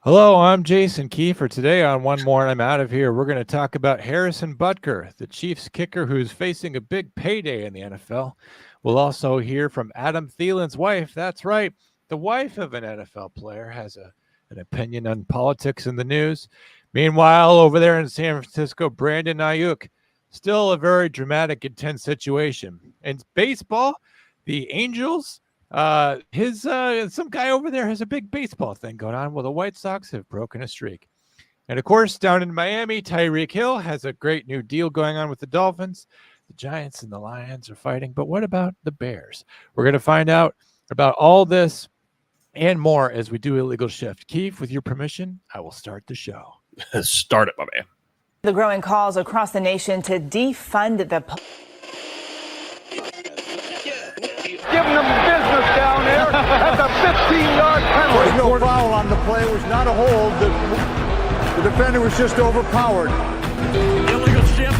Hello, I'm Jason Kiefer. Today on One More and I'm Out of Here, we're going to talk about Harrison Butker, the Chiefs kicker who's facing a big payday in the NFL. We'll also hear from Adam Thielen's wife. That's right, the wife of an NFL player has an opinion on politics in the news. Meanwhile, over there in San Francisco, Brandon Aiyuk, still a very dramatic, intense situation. In baseball, the Angels some guy over there has a big baseball thing going on. Well, the White Sox have broken a streak. And of course, down in Miami, Tyreek Hill has a great new deal going on with the Dolphins. The Giants and the Lions are fighting. But what about the Bears? We're going to find out about all this and more as we do Illegal Shift. Keith, with your permission, I will start the show. Start it, my man. The growing calls across the nation to defund the Giving them business down there. That's a 15-yard penalty. There was no foul on the play. It was not a hold. The defender was just overpowered. Illegal shift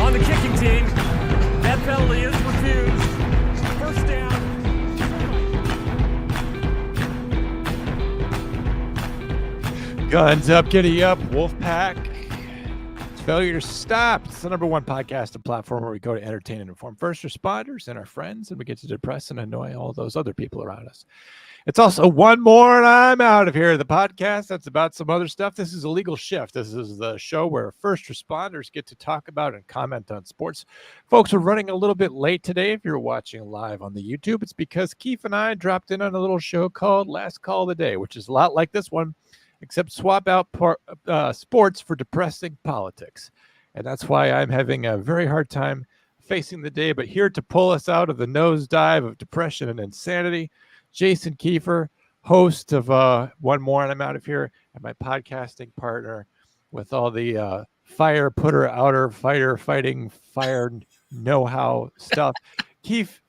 on the kicking team. That penalty is refused. First down. Guns up, giddy up, Wolfpack. Failure to Stop. It's the #1 podcast and platform where we go to entertain and inform first responders and our friends, and we get to depress and annoy all those other people around us. It's also One More and I'm Out of Here, the podcast that's about some other stuff. This is Illegal Shift. This is the show where first responders get to talk about and comment on sports. Folks, we're running a little bit late today. If you're watching live on the YouTube, it's because Keith and I dropped in on a little show called Last Call of the Day, which is a lot like this one, except swap out sports for depressing politics. And that's why I'm having a very hard time facing the day. But here to pull us out of the nosedive of depression and insanity, Jason Kiefer, host of One More and I'm Out of Here, and my podcasting partner with all the fire putter, outer fighter, fighting, fire know-how stuff. Keith,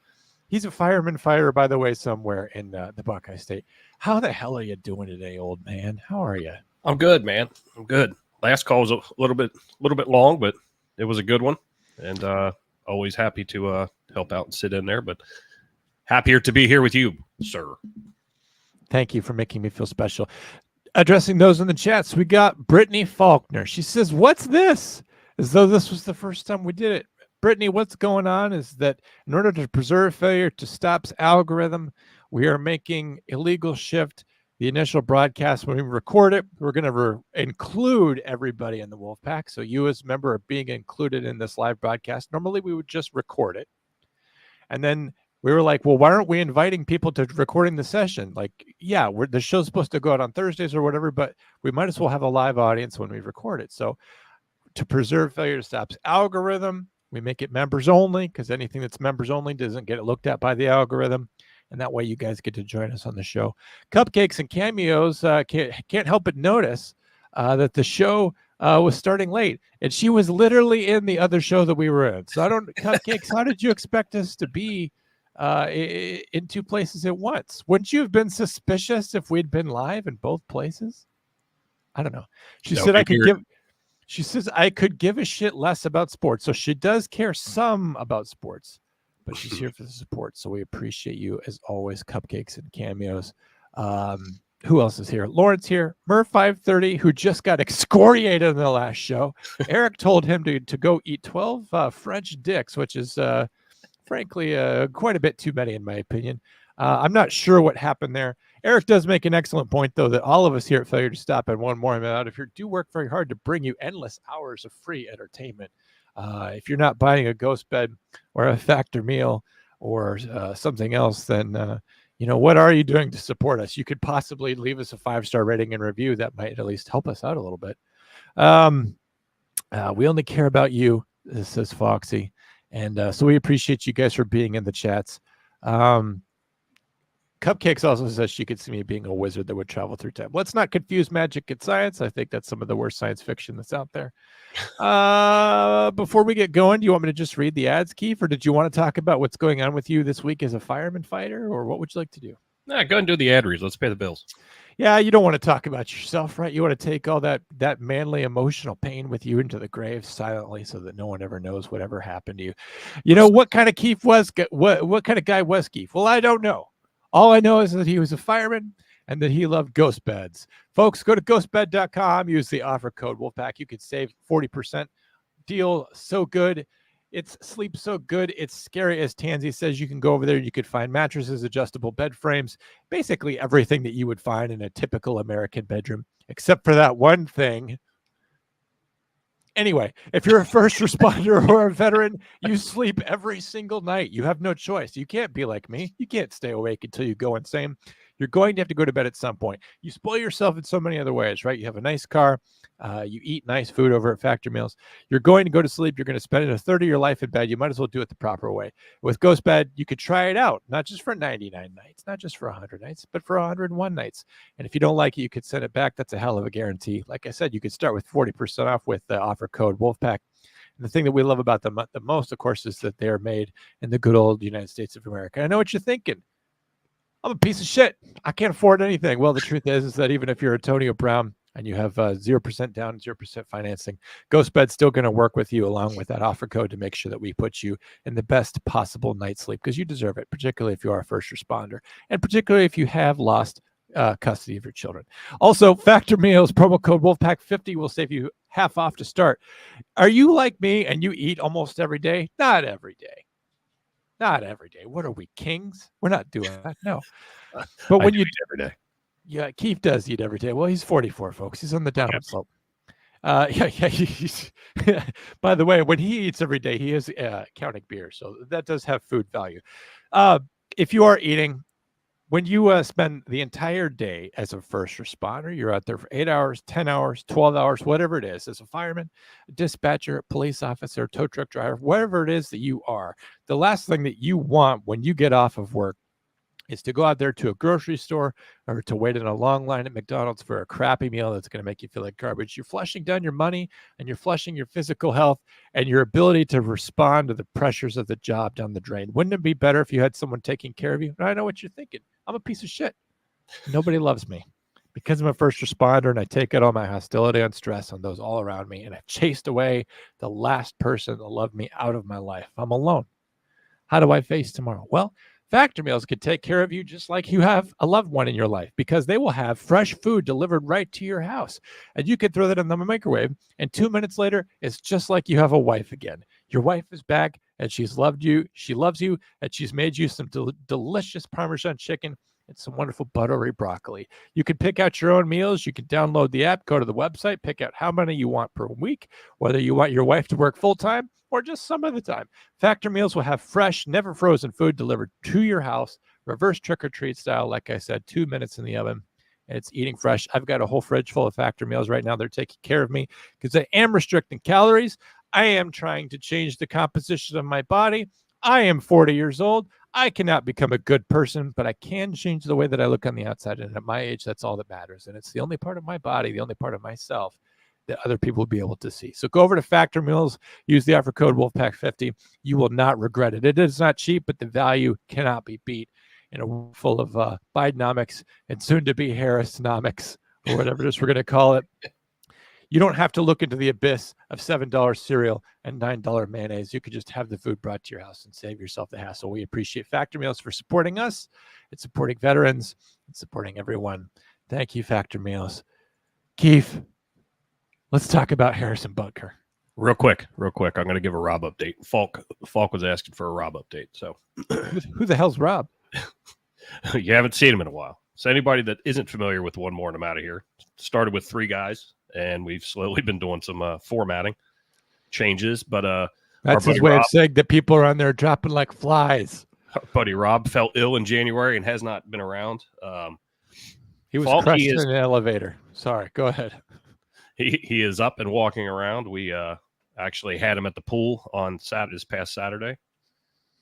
he's a fireman fighter, by the way, somewhere in the Buckeye State. How the hell are you doing today, old man? How are you? I'm good, man. I'm good. Last call was a little bit long, but it was a good one, and always happy to help out and sit in there. But happier to be here with you, sir. Thank you for making me feel special. Addressing those in the chats, we got Brittany Faulkner. She says, "What's this?" As though this was the first time we did it. Brittany, what's going on is that in order to preserve Failure to Stop's algorithm, we are making Illegal Shift the initial broadcast. When we record it, we're going to include everybody in the Wolfpack. So you as a member are being included in this live broadcast. Normally, we would just record it. And then we were like, well, why aren't we inviting people to recording the session? Like, yeah, the show's supposed to go out on Thursdays or whatever, but we might as well have a live audience when we record it. So to preserve Failure to Stop's algorithm, we make it members only, because anything that's members only doesn't get looked at by the algorithm. And that way you guys get to join us on the show. Cupcakes and Cameos can't help but notice that the show was starting late. And she was literally in the other show that we were in. So Cupcakes, how did you expect us to be in two places at once? Wouldn't you have been suspicious if we'd been live in both places? I don't know. She says I could give a shit less about sports. So she does care some about sports, but she's here for the support. So we appreciate you as always, Cupcakes and Cameos. Who else is here? Lawrence here. Murph 530, who just got excoriated in the last show. Eric told him to go eat 12 French dicks, which is frankly quite a bit too many in my opinion. I'm not sure what happened there. Eric does make an excellent point, though, that all of us here at Failure to Stop and One More I'm Out of Here do work very hard to bring you endless hours of free entertainment. If you're not buying a ghost bed or a factor meal or something else, then, what are you doing to support us? You could possibly leave us a 5-star rating and review. That might at least help us out a little bit. We only care about you, says Foxy. And so we appreciate you guys for being in the chats. Cupcakes also says she could see me being a wizard that would travel through time. Let's not confuse magic and science. I think that's some of the worst science fiction that's out there. Before we get going, do you want me to just read the ads, Keith, or did you want to talk about what's going on with you this week as a fireman fighter, or what would you like to do? Nah, go ahead and do the ad reads. Let's pay the bills. Yeah, you don't want to talk about yourself, right? You want to take all that manly emotional pain with you into the grave silently so that no one ever knows whatever happened to you. You know, what kind of Keith was, what kind of guy was Keith? Well, I don't know. All I know is that he was a fireman, and that he loved ghost beds. Folks, go to ghostbed.com, use the offer code Wolfpack. You could save 40%. Deal so good. It's sleep so good. It's scary. As Tansy says, you can go over there. You could find mattresses, adjustable bed frames, basically everything that you would find in a typical American bedroom, except for that one thing. Anyway, if you're a first responder or a veteran, you sleep every single night. You have no choice. You can't be like me. You can't stay awake until you go insane. You're going to have to go to bed at some point. You spoil yourself in so many other ways, right? You have a nice car. You eat nice food over at Factor Meals. You're going to go to sleep. You're going to spend a third of your life in bed. You might as well do it the proper way. With Ghost Bed, you could try it out, not just for 99 nights, not just for 100 nights, but for 101 nights. And if you don't like it, you could send it back. That's a hell of a guarantee. Like I said, you could start with 40% off with the offer code Wolfpack. And the thing that we love about them the most, of course, is that they're made in the good old United States of America. I know what you're thinking. I'm a piece of shit. I can't afford anything. Well, the truth is that even if you're Antonio Brown and you have 0% down, 0% financing, GhostBed's still going to work with you along with that offer code to make sure that we put you in the best possible night's sleep, because you deserve it, particularly if you are a first responder and particularly if you have lost custody of your children. Also, Factor Meals, promo code Wolfpack50 will save you half off to start. Are you like me and you eat almost every day? Not every day. Not every day. What are we, kings? We're not doing that. No. But when you eat every day. Yeah, Keith does eat every day. Well, he's 44, folks. He's on the downward slope. He's by the way, when he eats every day, he is counting beer. So that does have food value. If you are eating, when you spend the entire day as a first responder, you're out there for 8 hours, 10 hours, 12 hours, whatever it is, as a fireman, a dispatcher, a police officer, tow truck driver, whatever it is that you are, the last thing that you want when you get off of work is to go out there to a grocery store or to wait in a long line at McDonald's for a crappy meal that's going to make you feel like garbage. You're flushing down your money and you're flushing your physical health and your ability to respond to the pressures of the job down the drain. Wouldn't it be better if you had someone taking care of you? And I know what you're thinking. I'm a piece of shit. Nobody loves me because I'm a first responder and I take out all my hostility and stress on those all around me. And I've chased away the last person that loved me out of my life. I'm alone. How do I face tomorrow? Well, Factor Meals could take care of you just like you have a loved one in your life, because they will have fresh food delivered right to your house. And you can throw that in the microwave, and 2 minutes later, it's just like you have a wife again. Your wife is back, and she's loved you. She loves you, and she's made you some delicious Parmesan chicken and some wonderful buttery broccoli. You can pick out your own meals. You can download the app, go to the website, pick out how many you want per week, whether you want your wife to work full-time or just some of the time. Factor Meals will have fresh, never frozen food delivered to your house, reverse trick-or-treat style, like I said, 2 minutes in the oven, and it's eating fresh. I've got a whole fridge full of Factor Meals right now. They're taking care of me because I am restricting calories. I am trying to change the composition of my body. I am 40 years old. I cannot become a good person, but I can change the way that I look on the outside. And at my age, that's all that matters. And it's the only part of my body, the only part of myself that other people will be able to see. So go over to Factor Meals, use the offer code Wolfpack50. You will not regret it. It is not cheap, but the value cannot be beat in a world full of Bidenomics and soon to be Harrisonomics, or whatever it is we're going to call it. You don't have to look into the abyss of $7 cereal and $9 mayonnaise. You could just have the food brought to your house and save yourself the hassle. We appreciate Factor Meals for supporting us. It's supporting veterans. It's supporting everyone. Thank you, Factor Meals. Keith, let's talk about Harrison Butker. Real quick. I'm going to give a Rob update. Falk was asking for a Rob update. So who the hell's Rob? You haven't seen him in a while. So anybody that isn't familiar with one more, and I'm out of here. Started with 3 guys. And we've slowly been doing some formatting changes. But that's his way Rob, of saying that people are on there dropping like flies. Our buddy Rob fell ill in January and has not been around. He was crushed in an elevator. Sorry, go ahead. He is up and walking around. We actually had him at the pool on this past Saturday,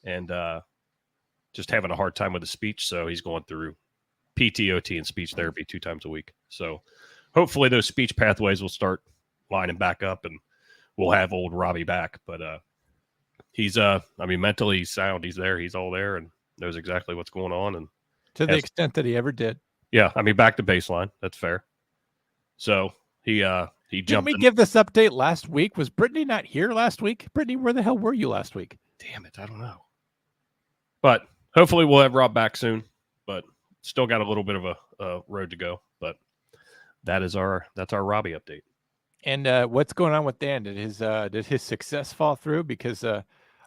and just having a hard time with his speech. So he's going through PTOT and speech therapy 2 times a week. So hopefully those speech pathways will start lining back up and we'll have old Robbie back. But he's mentally sound. He's there. He's all there and knows exactly what's going on. And to the extent that he ever did. Yeah. Back to baseline. That's fair. So he jumped. Didn't we give this update last week? Was Brittany not here last week? Brittany, where the hell were you last week? Damn it. I don't know. But hopefully we'll have Rob back soon. But still got a little bit of a road to go, but that's our Robbie update. And what's going on with Dan? Did his success fall through? Because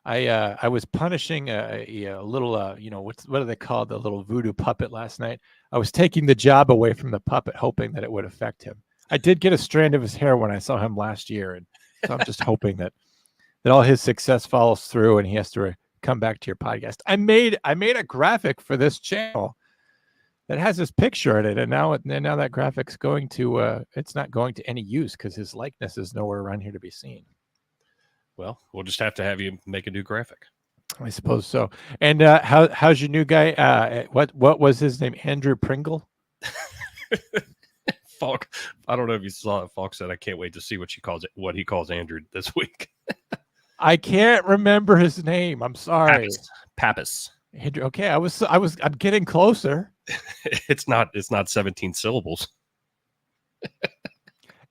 I was punishing a little what do they call the little voodoo puppet last night? I was taking the job away from the puppet, hoping that it would affect him. I did get a strand of his hair when I saw him last year, and so I'm just hoping that all his success follows through and he has to come back to your podcast. I made a graphic for this channel that has his picture in it, and now that graphic's going to it's not going to any use because his likeness is nowhere around here to be seen. Well, we'll just have to have you make a new graphic. I suppose so. And how's your new guy? What was his name? Andrew Pringle? Falk, I don't know if you saw it. Falk said, "I can't wait to see what he calls Andrew this week." I can't remember his name. I'm sorry. Pappas. Andrew. Okay, I'm getting closer. It's not 17 syllables.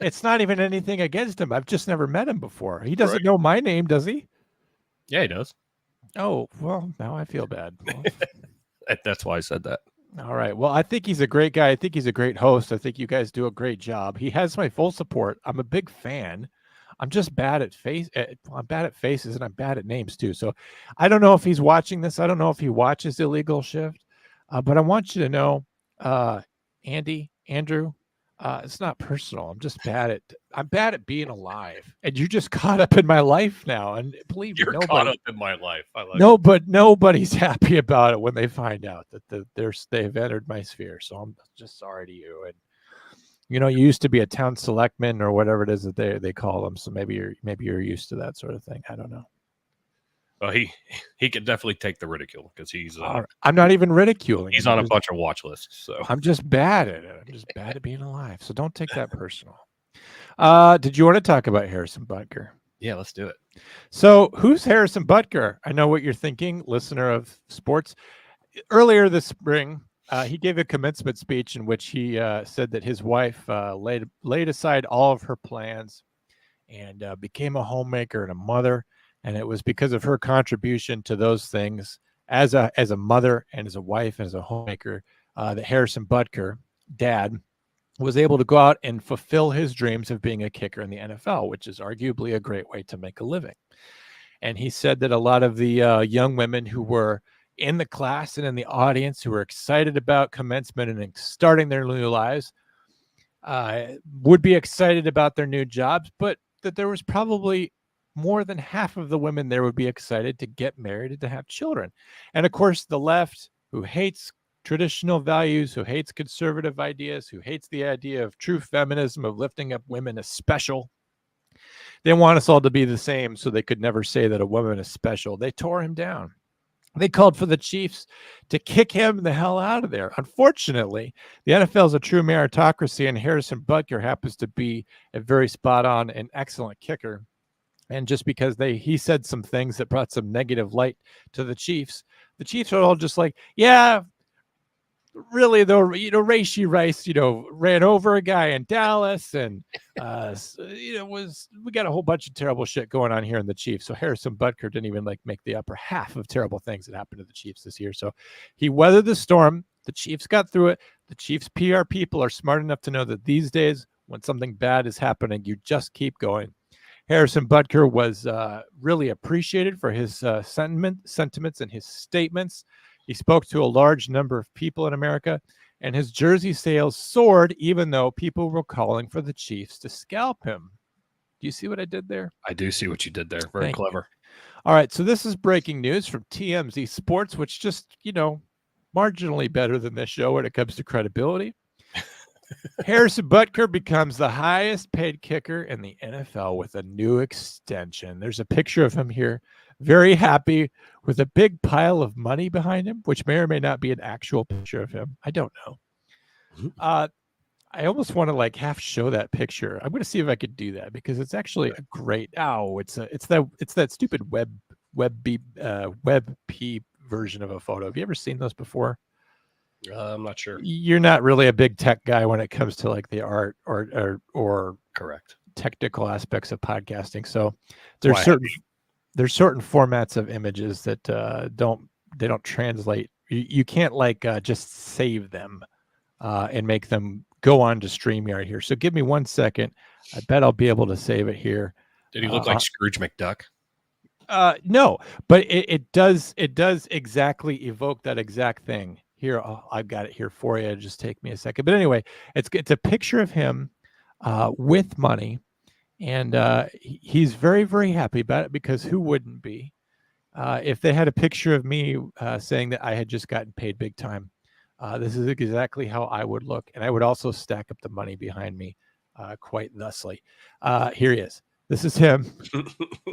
It's not even anything against him. I've just never met him before. He doesn't know my name, does he? Yeah, he does. Oh, well, now I feel bad. Well, that's why I said that. all right. Well, I think he's a great guy. I think he's a great host. I think you guys do a great job. He has my full support. I'm a big fan. I'm just bad at I'm bad at faces, and I'm bad at names too. So I don't know if he's watching this. I don't know if he watches Illegal Shift, but I want you to know, Andrew, it's not personal. I'm bad at being alive, and you just caught up in my life now. And believe me, You're caught up in my life. I like but nobody's happy about it when they find out that they've entered my sphere. So I'm just sorry to you. And you used to be a town selectman or whatever it is that they call them. So maybe you're used to that sort of thing. I don't know. Well, he could definitely take the ridicule because he's. I'm not even ridiculing. He's on a bunch of watch lists. So I'm just bad at it. I'm just bad at being alive. So don't take that personal. Did you want to talk about Harrison Butker? Yeah, let's do it. So who's Harrison Butker? I know what you're thinking, listener of sports. Earlier this spring, he gave a commencement speech in which he said that his wife laid aside all of her plans and became a homemaker and a mother. And it was because of her contribution to those things as a mother and as a wife and as a homemaker that Harrison Butker, dad, was able to go out and fulfill his dreams of being a kicker in the NFL, which is arguably a great way to make a living. And he said that a lot of the young women who were in the class and in the audience who were excited about commencement and starting their new lives would be excited about their new jobs, but that there was probably more than half of the women there would be excited to get married and to have children. And of course, the left, who hates traditional values, who hates conservative ideas, who hates the idea of true feminism, of lifting up women as special, they want us all to be the same so they could never say that a woman is special. They tore him down. They called for the Chiefs to kick him the hell out of there. Unfortunately, the NFL is a true meritocracy, and Harrison Butker happens to be a very spot-on and excellent kicker. And just because he said some things that brought some negative light to the Chiefs are all just like, yeah, really though, Rashee Rice, ran over a guy in Dallas, and we got a whole bunch of terrible shit going on here in the Chiefs. So Harrison Butker didn't even make the upper half of terrible things that happened to the Chiefs this year. So he weathered the storm. The Chiefs got through it. The Chiefs PR people are smart enough to know that these days when something bad is happening, you just keep going. Harrison Butker was really appreciated for his sentiments and his statements. He spoke to a large number of people in America, and his jersey sales soared even though people were calling for the Chiefs to scalp him. Do you see what I did there? I do see what you did there. Very Thank clever. you. All right, so this is breaking news from TMZ Sports, which just, marginally better than this show when it comes to credibility. Harrison Butker becomes the highest paid kicker in the NFL with a new extension. There's a picture of him here, very happy with a big pile of money behind him, which may or may not be an actual picture of him. I don't know. I almost want to half show that picture. I'm going to see if I could do that because it's actually a great. It's that stupid WebP version of a photo. Have you ever seen those before? I'm not sure. You're not really a big tech guy when it comes to the art or correct technical aspects of podcasting. So there's certain formats of images that don't translate, You can't just save them and make them go on to StreamYard here. So give me 1 second. I bet I'll be able to save it here. Did he look like Scrooge McDuck? No, but it does exactly evoke that exact thing. Here, I've got it here for you. Just take me a second. But anyway, it's a picture of him with money, and he's very, very happy about it, because who wouldn't be? If they had a picture of me saying that I had just gotten paid big time, this is exactly how I would look. And I would also stack up the money behind me quite thusly. Here he is. This is him.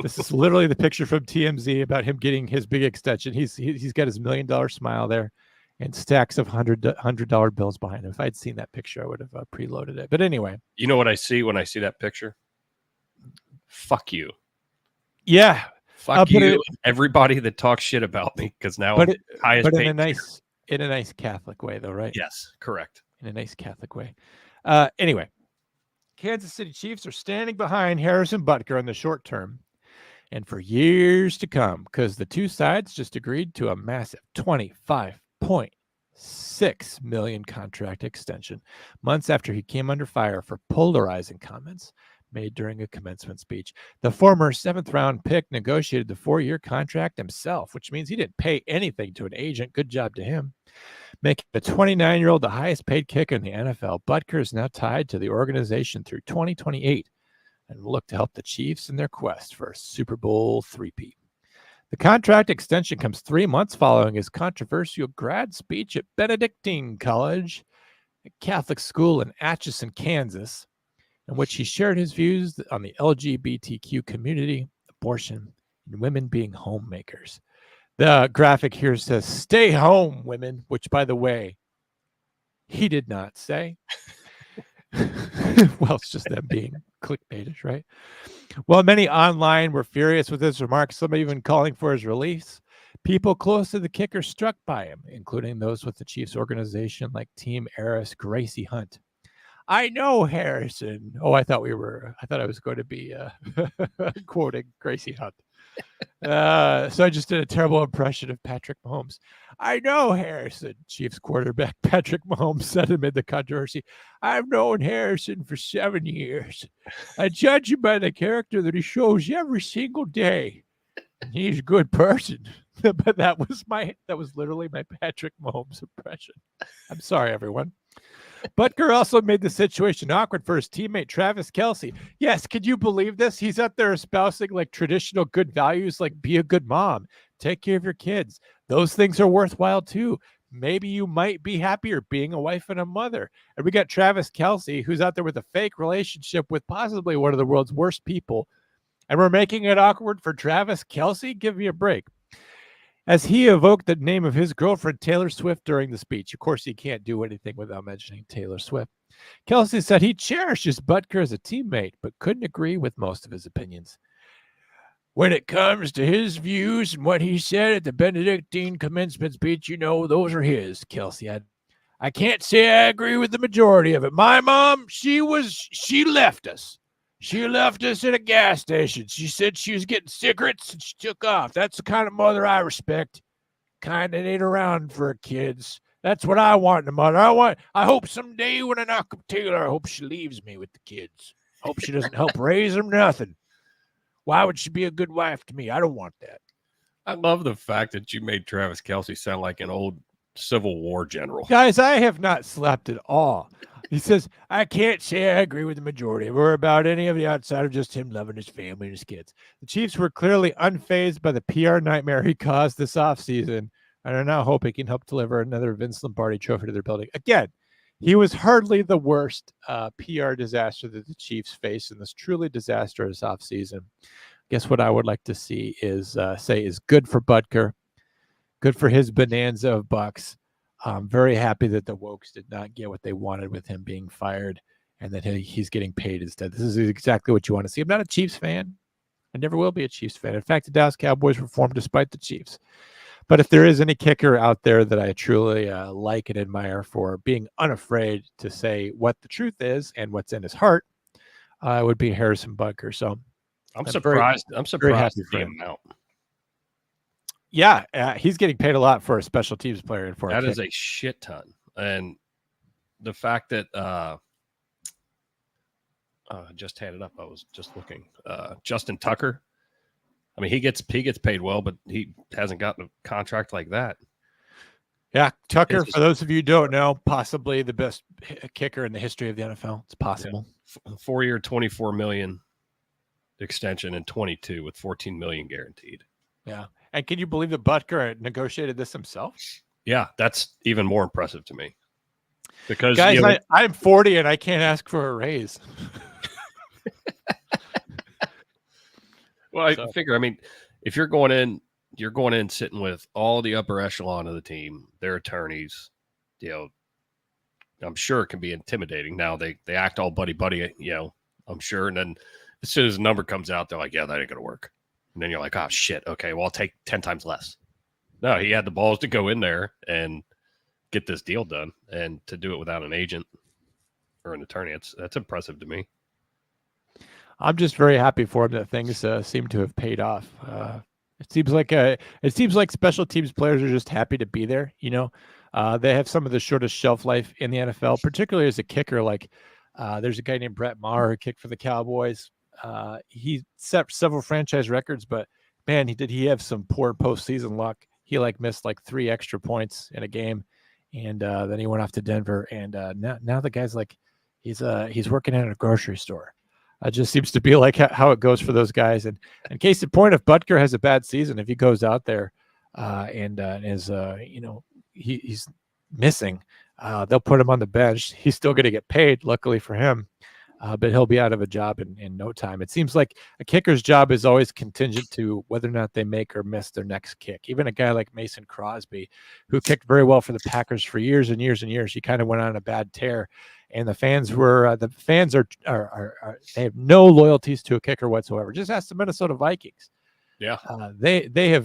This is literally the picture from TMZ about him getting his big extension. He's got his $1 million smile there and stacks of $100 bills behind him. If I'd seen that picture, I would have preloaded it. But anyway. You know what I see when I see that picture? Fuck you. Yeah. Fuck you. Everybody that talks shit about me, because now I'm highest paid. In a nice Catholic way, though, right? Yes, correct. In a nice Catholic way. Anyway, Kansas City Chiefs are standing behind Harrison Butker in the short term and for years to come, because the two sides just agreed to a massive $25.6 million contract extension months after he came under fire for polarizing comments made during a commencement speech. The former 7th-round pick negotiated the 4-year contract himself, which means he didn't pay anything to an agent. Good job to him. Making the 29-year-old the highest-paid kicker in the NFL, Butker is now tied to the organization through 2028 and will look to help the Chiefs in their quest for a Super Bowl three-peat. The contract extension comes 3 months following his controversial grad speech at Benedictine College, a Catholic school in Atchison, Kansas, in which he shared his views on the LGBTQ community, abortion, and women being homemakers. The graphic here says, "Stay home, women," which, by the way, he did not say. Well, it's just them being clickbaitish, right? Well, many online were furious with his remarks, some even calling for his release. People close to the kicker struck by him, including those with the Chiefs organization like Team Heiress Gracie Hunt. I know Harrison. Oh, I thought I was going to be quoting Gracie Hunt. So I just did a terrible impression of Patrick Mahomes. I know Harrison, Chiefs quarterback Patrick Mahomes said amid the controversy. I've known Harrison for 7 years. I judge him by the character that he shows every single day. He's a good person. But that was literally my Patrick Mahomes impression. I'm sorry, everyone. Butker also made the situation awkward for his teammate Travis Kelce. Yes, could you believe this? He's out there espousing traditional good values like be a good mom, take care of your kids. Those things are worthwhile too. Maybe you might be happier being a wife and a mother. And we got Travis Kelce, who's out there with a fake relationship with possibly one of the world's worst people. And we're making it awkward for Travis Kelce? Give me a break. As he evoked the name of his girlfriend, Taylor Swift, during the speech. Of course, he can't do anything without mentioning Taylor Swift. Kelce said he cherishes Butker as a teammate, but couldn't agree with most of his opinions. When it comes to his views and what he said at the Benedictine commencement speech, those are his, Kelce had. I can't say I agree with the majority of it. My mom, she left us. She left us at a gas station. She said she was getting cigarettes and she took off. That's the kind of mother I respect. Kind that ain't around for her kids. That's what I want in a mother. I hope someday when I knock up Taylor, I hope she leaves me with the kids. I hope she doesn't help raise them, nothing. Why would she be a good wife to me? I don't want that. I love the fact that you made Travis Kelce sound like an old Civil War general. Guys, I have not slept at all. He says, I can't say I agree with the majority or about any of the outside of just him loving his family and his kids. The Chiefs were clearly unfazed by the PR nightmare he caused this offseason and are now hoping he can help deliver another Vince Lombardi trophy to their building. Again, he was hardly the worst PR disaster that the Chiefs faced in this truly disastrous offseason. Guess what I would like to see is good for Butker, good for his bonanza of bucks. I'm very happy that the Wokes did not get what they wanted with him being fired and that he's getting paid instead. This is exactly what you want to see. I'm not a Chiefs fan. I never will be a Chiefs fan. In fact, the Dallas Cowboys were formed despite the Chiefs. But if there is any kicker out there that I truly like and admire for being unafraid to say what the truth is and what's in his heart, it would be Harrison Butker. So I'm surprised. I'm surprised to see him out. Yeah, he's getting paid a lot for a special teams player and for That a is kick. a shit ton. And the fact that I just had it up. I was just looking. Justin Tucker. I mean, he gets paid well, but he hasn't gotten a contract like that. Yeah, Tucker, His is- for those of you who don't know, possibly the best kicker in the history of the NFL. It's possible. 4-year, $24 million extension and 22 with $14 million guaranteed. Yeah. And can you believe that Butker negotiated this himself? Yeah, that's even more impressive to me. Because Guys, you know, I'm 40 and I can't ask for a raise. well, I figure, I mean, if you're going in sitting with all the upper echelon of the team, their attorneys, you know, I'm sure it can be intimidating. Now they act all buddy, you know, I'm sure. And then as soon as the number comes out, they're like, yeah, that ain't going to work. And then you're like, oh, shit. Okay, well, I'll take 10 times less. No, he had the balls to go in there and get this deal done, and to do it without an agent or an attorney. That's impressive to me. I'm just very happy for him that things seem to have paid off. It seems like special teams players are just happy to be there. You know, they have some of the shortest shelf life in the NFL, particularly as a kicker. Like there's a guy named Brett Maher who kicked for the Cowboys. He set several franchise records, but man, he have some poor postseason luck. He missed 3 extra points in a game, and then he went off to Denver. And now the guy's he's working at a grocery store. It just seems to be like how it goes for those guys. And in case in point, if Butker has a bad season, if he goes out there and is he's missing, they'll put him on the bench. He's still going to get paid, luckily for him. But he'll be out of a job in no time. It seems like a kicker's job is always contingent to whether or not they make or miss their next kick. Even a guy like Mason Crosby, who kicked very well for the Packers for years and years and years, he kind of went on a bad tear. And the fans are they have no loyalties to a kicker whatsoever. Just ask the Minnesota Vikings. Yeah, there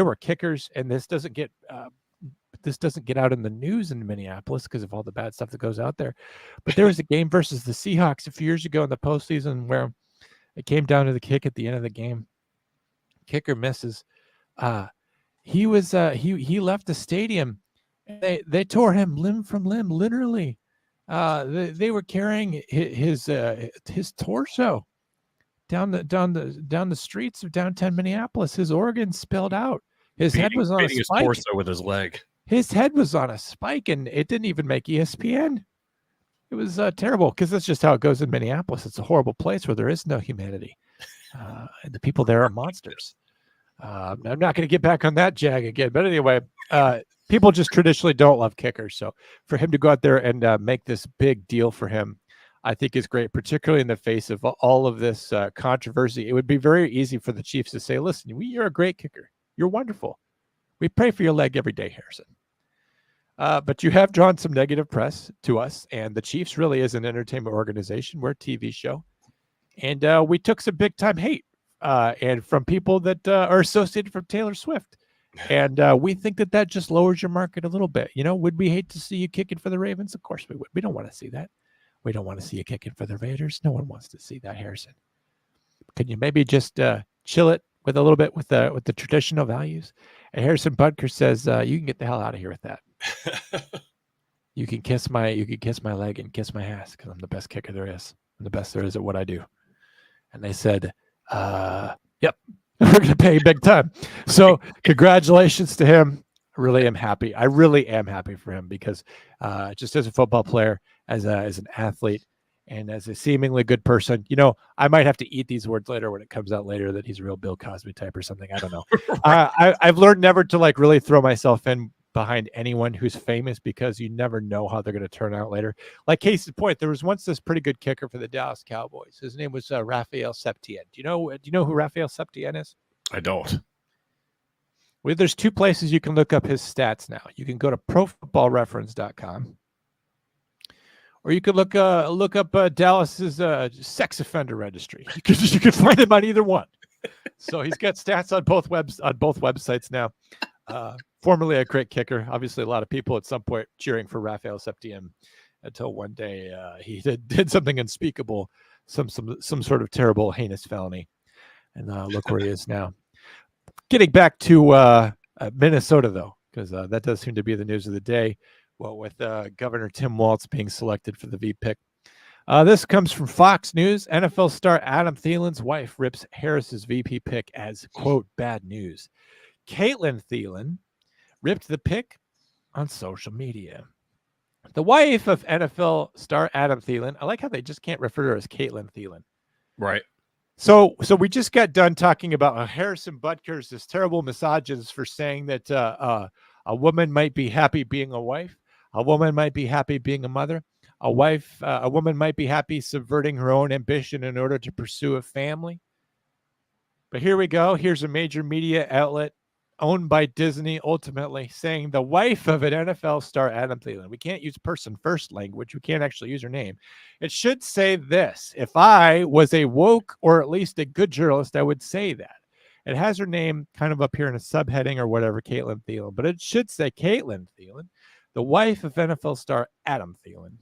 were kickers, and this doesn't get out in the news in Minneapolis because of all the bad stuff that goes out there. But there was a game versus the Seahawks a few years ago in the postseason where it came down to the kick at the end of the game. Kicker misses. He left the stadium. They tore him limb from limb, literally. They were carrying his torso down the streets of downtown Minneapolis. His organs spilled out. His head was on a his spike. torso with his leg. His head was on a spike, and it didn't even make ESPN. It was terrible because that's just how it goes in Minneapolis. It's a horrible place where there is no humanity. And the people there are monsters. I'm not going to get back on that jag again. But anyway, people just traditionally don't love kickers. So for him to go out there and make this big deal for him, I think is great, particularly in the face of all of this controversy. It would be very easy for the Chiefs to say, listen, you're a great kicker. You're wonderful. We pray for your leg every day, Harrison. But you have drawn some negative press to us, and the Chiefs really is an entertainment organization. We're a TV show. And we took some big-time hate and from people that are associated from Taylor Swift. And we think that just lowers your market a little bit. You know, would we hate to see you kicking for the Ravens? Of course we would. We don't want to see that. We don't want to see you kicking for the Raiders. No one wants to see that, Harrison. Can you maybe just chill it with a little bit with the traditional values? And Harrison Butker says, you can get the hell out of here with that. You can kiss my leg and kiss my ass because I'm the best kicker there is. I'm the best there is at what I do. And they said, yep, we're going to pay big time. So congratulations to him. I really am happy. I really am happy for him because just as a football player, as an athlete, and as a seemingly good person, you know, I might have to eat these words later when it comes out later that he's a real Bill Cosby type or something. I don't know. I've learned never to really throw myself in behind anyone who's famous because you never know how they're going to turn out later. Like case in point, there was once this pretty good kicker for the Dallas Cowboys. His name was Raphael Septien. Do you know who Raphael Septien is? I don't. Well, there's 2 places you can look up his stats now. You can go to profootballreference.com. Or you could look up Dallas's sex offender registry. You can find him on either one. So he's got stats on both websites now. Formerly a great kicker. Obviously, a lot of people at some point cheering for Raphael Septien until one day he did something unspeakable, some sort of terrible, heinous felony, and look where he is now. Getting back to Minnesota, though, because that does seem to be the news of the day. Well, with Governor Tim Walz being selected for the V pick. This comes from Fox News. NFL star Adam Thielen's wife rips Harris's VP pick as, quote, bad news. Caitlin Thielen ripped the pick on social media. The wife of NFL star Adam Thielen, I like how they just can't refer to her as Caitlin Thielen. Right. So we just got done talking about Harrison Butker's this terrible misogynist for saying that a woman might be happy being a wife, a woman might be happy being a mother, a woman might be happy subverting her own ambition in order to pursue a family. But here we go. Here's a major media outlet owned by Disney, ultimately saying the wife of an NFL star, Adam Thielen. We can't use person first language. We can't actually use her name. It should say this. If I was a woke or at least a good journalist, I would say that. It has her name kind of up here in a subheading or whatever, Caitlin Thielen, but it should say Caitlin Thielen, the wife of NFL star Adam Thielen,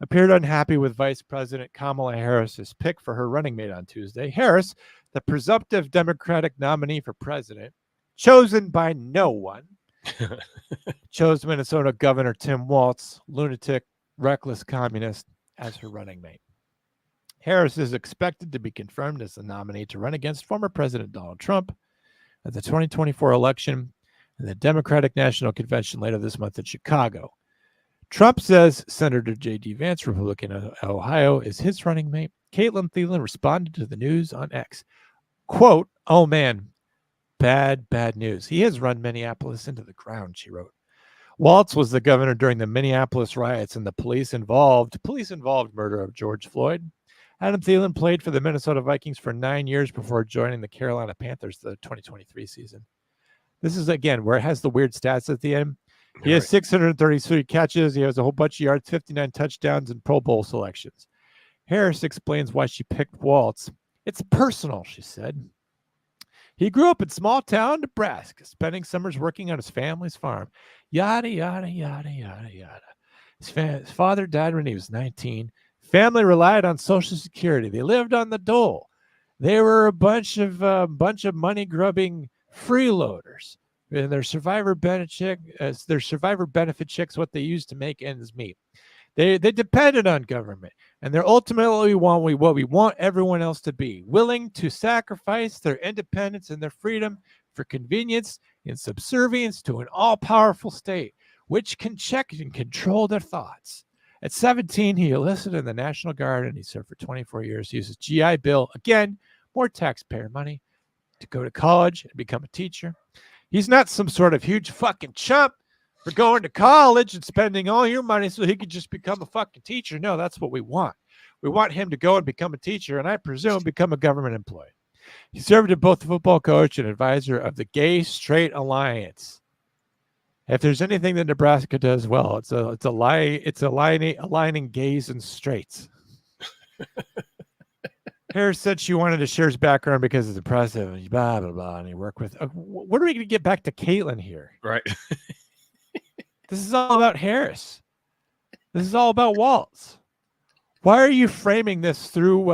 appeared unhappy with Vice President Kamala Harris's pick for her running mate on Tuesday. Harris, the presumptive Democratic nominee for president, chosen by no one, chose Minnesota Governor Tim Walz, lunatic, reckless communist, as her running mate. Harris is expected to be confirmed as the nominee to run against former President Donald Trump at the 2024 election and the Democratic National Convention later this month in Chicago. Trump says Senator J.D. Vance, Republican of Ohio, is his running mate. Caitlin Thielen responded to the news on X. Quote, "Oh man, bad news. He has run Minneapolis into the ground," she wrote. Walz was the governor during the Minneapolis riots and the police-involved murder of George Floyd. Adam Thielen played for the Minnesota Vikings for 9 years before joining the Carolina Panthers the 2023 season. This is, again, where it has the weird stats at the end. He has 633 catches. He has a whole bunch of yards, 59 touchdowns, and Pro Bowl selections. Harris explains why she picked Walz. "It's personal," she said. "He grew up in small town Nebraska, spending summers working on his family's farm. Yada, yada, yada, yada, yada. His father died when he was 19. Family relied on Social Security. They lived on the dole. They were a bunch of money-grubbing freeloaders. And their survivor benefit checks what they used to make ends meet. They depended on government, and they're ultimately what we want everyone else to be, willing to sacrifice their independence and their freedom for convenience and subservience to an all-powerful state, which can check and control their thoughts." At 17, he enlisted in the National Guard, and he served for 24 years. He used his GI Bill, again, more taxpayer money, to go to college and become a teacher. He's not some sort of huge fucking chump for going to college and spending all your money so he could just become a fucking teacher. No, that's what we want. We want him to go and become a teacher, and I presume become a government employee. He served as both a football coach and advisor of the Gay Straight Alliance. If there's anything that Nebraska does well, it's aligning gays and straights. Harris said she wanted to share his background because it's impressive and blah, blah, blah, and he worked with. What are we going to get back to Caitlin here? Right. This is all about Harris. This is all about Walz. Why are you framing this through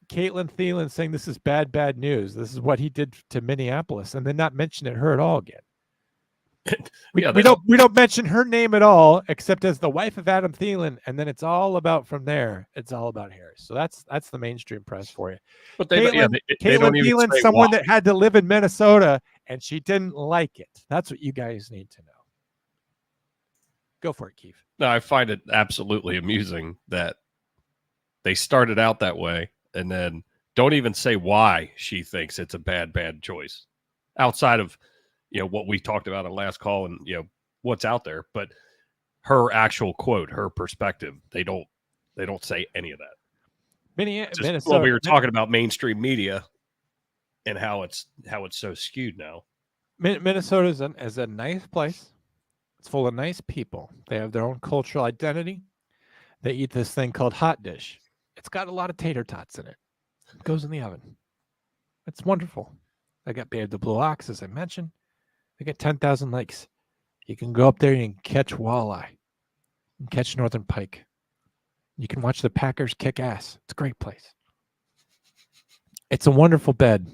Caitlin Thielen saying this is bad news? This is what he did to Minneapolis, and then not mentioning her at all again. We don't mention her name at all, except as the wife of Adam Thielen, and then it's all about from there. It's all about Harris. So that's the mainstream press for you. But Caitlin Thielen, someone that had to live in Minnesota, and she didn't like it. That's what you guys need to know. Go for it, Keith. No, I find it absolutely amusing that they started out that way and then don't even say why she thinks it's a bad choice outside of what we talked about on last call and what's out there, but her actual quote, her perspective, they don't say any of that. Minnesota. Well, we were talking about mainstream media and how it's so skewed now. Minnesota is a nice place. It's full of nice people. They have their own cultural identity. They eat this thing called hot dish. It's got a lot of tater tots in it. It goes in the oven. It's wonderful. They got Bay of the Blue Ox, as I mentioned. They got 10,000 lakes. You can go up there and you can catch walleye. You can catch northern pike. You can watch the Packers kick ass. It's a great place. It's a wonderful bed.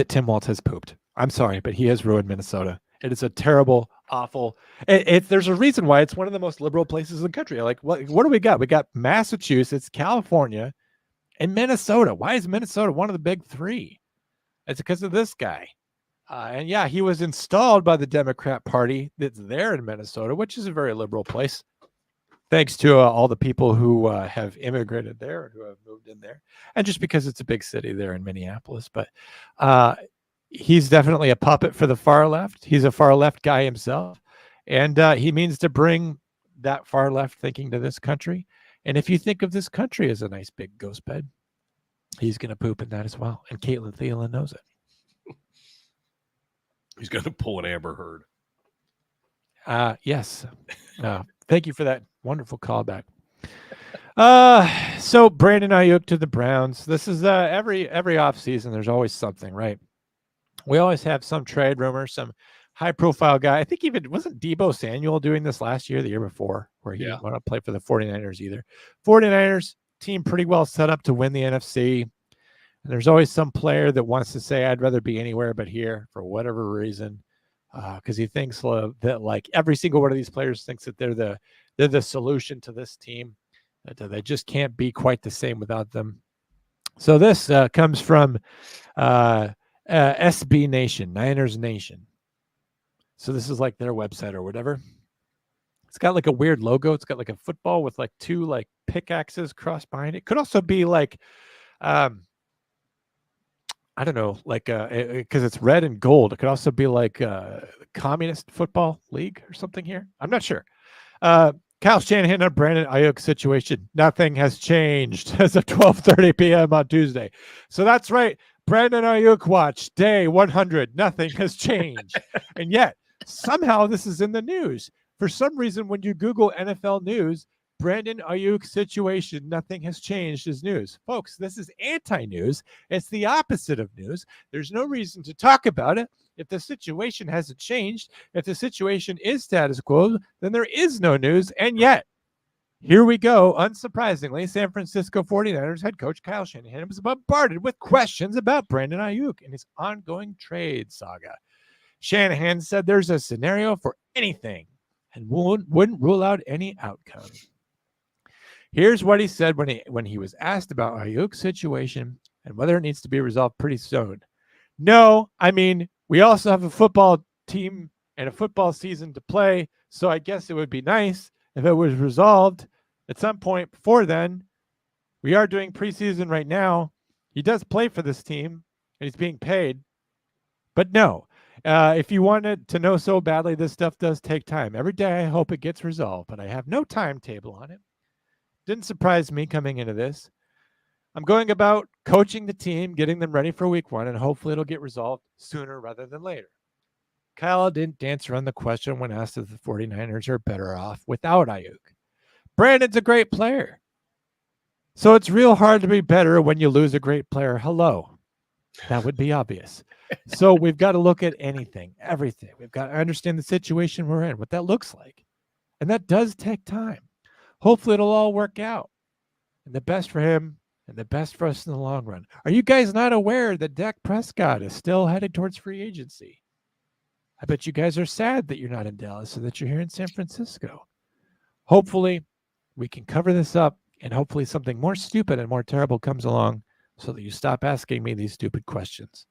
that Tim Walz has pooped. I'm sorry, but he has ruined Minnesota. It is a terrible, awful. There's a reason why it's one of the most liberal places in the country. Like, what do we got? We got Massachusetts, California, and Minnesota. Why is Minnesota one of the big three? It's because of this guy. And yeah, he was installed by the Democrat Party that's there in Minnesota, which is a very liberal place. Thanks to all the people who have immigrated there and who have moved in there. And just because it's a big city there in Minneapolis. But he's definitely a puppet for the far left. He's a far left guy himself. And he means to bring that far left thinking to this country. And if you think of this country as a nice big ghost bed, he's going to poop in that as well. And Caitlin Thielen knows it. He's going to pull an Amber Heard. Yes. Thank you for that wonderful callback. So Brandon Aiyuk to the Browns. This is every offseason, there's always something, right? We always have some trade rumor, some high-profile guy. I think even wasn't Deebo Samuel doing this last year, the year before, where he didn't want to play for the 49ers either. 49ers team pretty well set up to win the NFC. And there's always some player that wants to say, I'd rather be anywhere but here for whatever reason, because he thinks that like every single one of these players thinks that they're the solution to this team, that they just can't be quite the same without them. So this comes from SB Nation, Niners Nation. So this is like their website or whatever. It's got like a weird logo. It's got like a football with like two like pickaxes crossed behind it. Could also be like, I don't know, like because it's red and gold. It could also be like Communist Football League or something here. I'm not sure. Kyle Shanahan and Brandon Aiyuk situation. Nothing has changed as of 12:30 p.m. on Tuesday. So that's right. Brandon Aiyuk watch day 100. Nothing has changed. And yet somehow this is in the news. For some reason, when you Google NFL news, Brandon Aiyuk situation, nothing has changed is news. Folks, this is anti-news. It's the opposite of news. There's no reason to talk about it. If the situation hasn't changed, if the situation is status quo, then there is no news. And yet, here we go. Unsurprisingly, San Francisco 49ers head coach Kyle Shanahan was bombarded with questions about Brandon Aiyuk and his ongoing trade saga. Shanahan said there's a scenario for anything and wouldn't rule out any outcome. Here's what he said when he was asked about Aiyuk's situation and whether it needs to be resolved pretty soon. No, I mean, we also have a football team and a football season to play, so I guess it would be nice if it was resolved at some point before then. We are doing preseason right now. He does play for this team, and he's being paid. But no, if you wanted to know so badly, this stuff does take time. Every day I hope it gets resolved, but I have no timetable on it. Didn't surprise me coming into this. I'm going about coaching the team, getting them ready for week 1, and hopefully it'll get resolved sooner rather than later. Kyle didn't dance around the question when asked if the 49ers are better off without Aiyuk. Brandon's a great player. So it's real hard to be better when you lose a great player. Hello. That would be obvious. So we've got to look at anything, everything. We've got to understand the situation we're in, what that looks like. And that does take time. Hopefully it'll all work out. And the best for him and the best for us in the long run. Are you guys not aware that Dak Prescott is still headed towards free agency? I bet you guys are sad that you're not in Dallas and that you're here in San Francisco. Hopefully we can cover this up and hopefully something more stupid and more terrible comes along so that you stop asking me these stupid questions.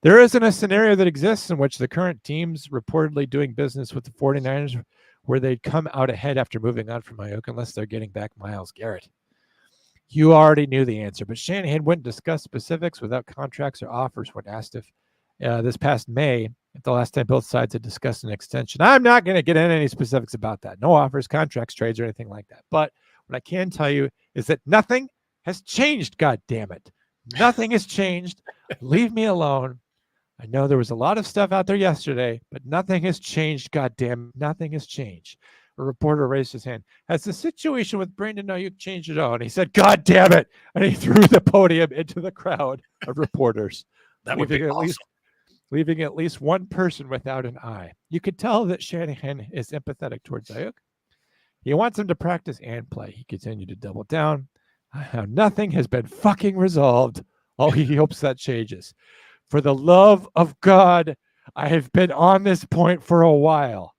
There isn't a scenario that exists in which the current teams reportedly doing business with the 49ers where they'd come out ahead after moving on from Aiyuk unless they're getting back Myles Garrett. You already knew the answer, but Shanahan wouldn't discuss specifics without contracts or offers when asked if this past May, at the last time both sides had discussed an extension. I'm not going to get into any specifics about that. No offers, contracts, trades, or anything like that. But what I can tell you is that nothing has changed, God damn it. Nothing has changed. Leave me alone. I know there was a lot of stuff out there yesterday, but nothing has changed. God damn it. Nothing has changed. A reporter raised his hand. Has the situation with Brandon Aiyuk changed at all? And he said, God damn it. And he threw the podium into the crowd of reporters. That would be awesome. Leaving at least one person without an eye. You could tell that Shanahan is empathetic towards Aiyuk. He wants him to practice and play. He continued to double down. How nothing has been fucking resolved. Oh, he hopes that changes. For the love of God, I have been on this point for a while.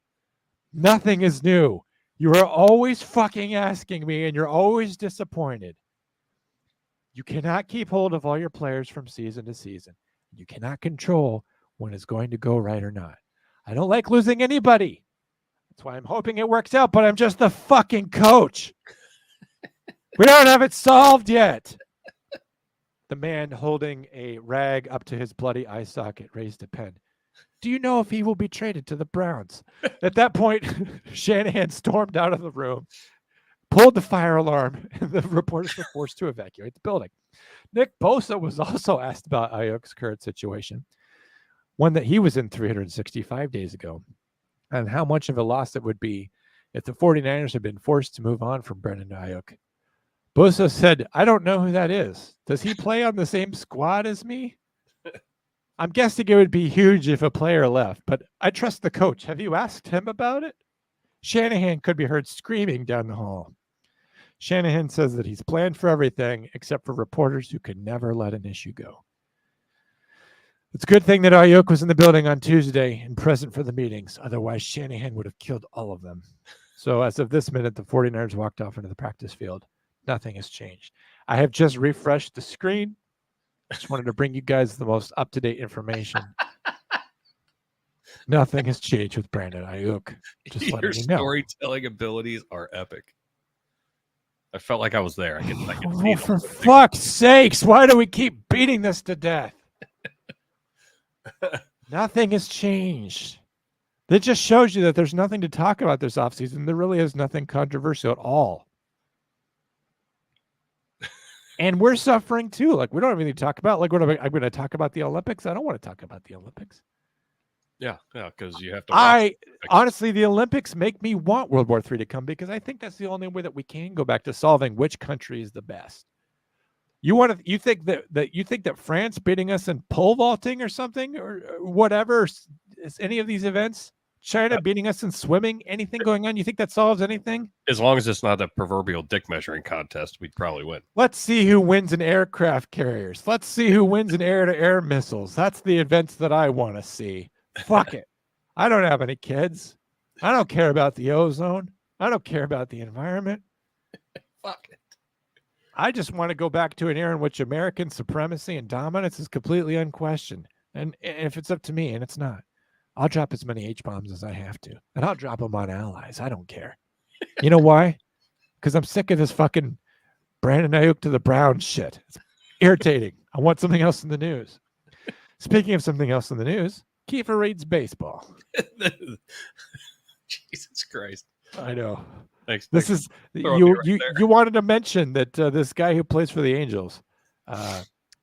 Nothing is new. You are always fucking asking me, and you're always disappointed. You cannot keep hold of all your players from season to season. You cannot control when it's going to go right or not. I don't like losing anybody. That's why I'm hoping it works out, but I'm just the fucking coach. We don't have it solved yet. The man holding a rag up to his bloody eye socket raised a pen. Do you know if he will be traded to the Browns? At that point, Shanahan stormed out of the room, pulled the fire alarm, and the reporters were forced to evacuate the building. Nick Bosa was also asked about Aiyuk's current situation, one that he was in 365 days ago, and how much of a loss it would be if the 49ers had been forced to move on from Brandon Aiyuk. Bosa said, I don't know who that is. Does he play on the same squad as me? I'm guessing it would be huge if a player left, but I trust the coach. Have you asked him about it? Shanahan could be heard screaming down the hall. Shanahan says that he's planned for everything except for reporters who could never let an issue go. It's a good thing that Aiyuk was in the building on Tuesday and present for the meetings. Otherwise, Shanahan would have killed all of them. So as of this minute, the 49ers walked off into the practice field. Nothing has changed. I have just refreshed the screen. Just wanted to bring you guys the most up-to-date information. Nothing has changed with Brandon Aiyuk. Just Your letting you know. storytelling abilities are epic. I felt like I was there. I could Oh, see for them. fuck's sakes, why do we keep beating this to death? Nothing has changed. That just shows you that there's nothing to talk about this offseason. There really is nothing controversial at all. And we're suffering too. Like, we don't have anything to talk about. Like, I'm going to talk about the Olympics. I don't want to talk about the Olympics. Yeah, because you have to. Honestly, the Olympics make me want World War III to come because I think that's the only way that we can go back to solving which country is the best. You think that France beating us in pole vaulting or something or whatever is any of these events? China beating us in swimming? Anything going on? You think that solves anything? As long as it's not a proverbial dick measuring contest, we'd probably win. Let's see who wins in aircraft carriers. Let's see who wins in air-to-air missiles. That's the events that I want to see. Fuck it. I don't have any kids. I don't care about the ozone. I don't care about the environment. Fuck it. I just want to go back to an era in which American supremacy and dominance is completely unquestioned. And if it's up to me, and it's not, I'll drop as many H-bombs as I have to. And I'll drop them on allies. I don't care. You know why? Because I'm sick of this fucking Brandon Aiyuk to the Browns shit. It's irritating. I want something else in the news. Speaking of something else in the news, Kiefer reads baseball. Jesus Christ. I know. Thanks. This is Throwing me right you there. you wanted to mention that this guy who plays for the Angels,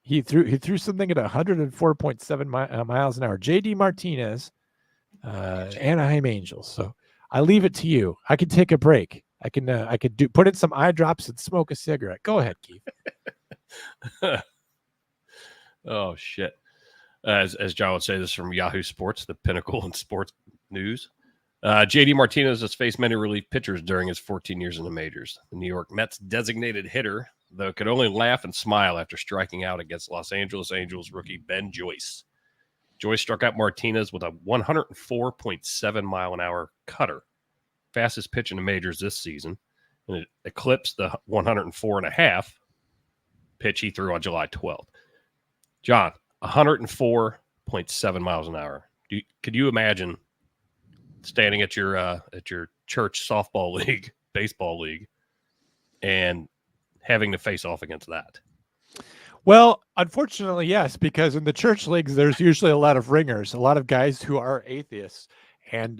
he threw something at 104.7 miles an hour. JD Martinez, Anaheim Angels. So I leave it to you. I can take a break. I could put in some eye drops and smoke a cigarette. Go ahead, Keith. Oh shit. As John would say, this is from Yahoo Sports, the pinnacle in sports news. JD Martinez has faced many relief pitchers during his 14 years in the majors. The New York Mets designated hitter, though, could only laugh and smile after striking out against Los Angeles Angels rookie Ben Joyce. Joyce struck out Martinez with a 104.7 mile an hour cutter, fastest pitch in the majors this season, and it eclipsed the 104.5 pitch he threw on July 12th. John, 104.7 miles an hour. Could you imagine standing at your church softball league, baseball league, and having to face off against that? Well, unfortunately, yes, because in the church leagues, there's usually a lot of ringers, a lot of guys who are atheists, and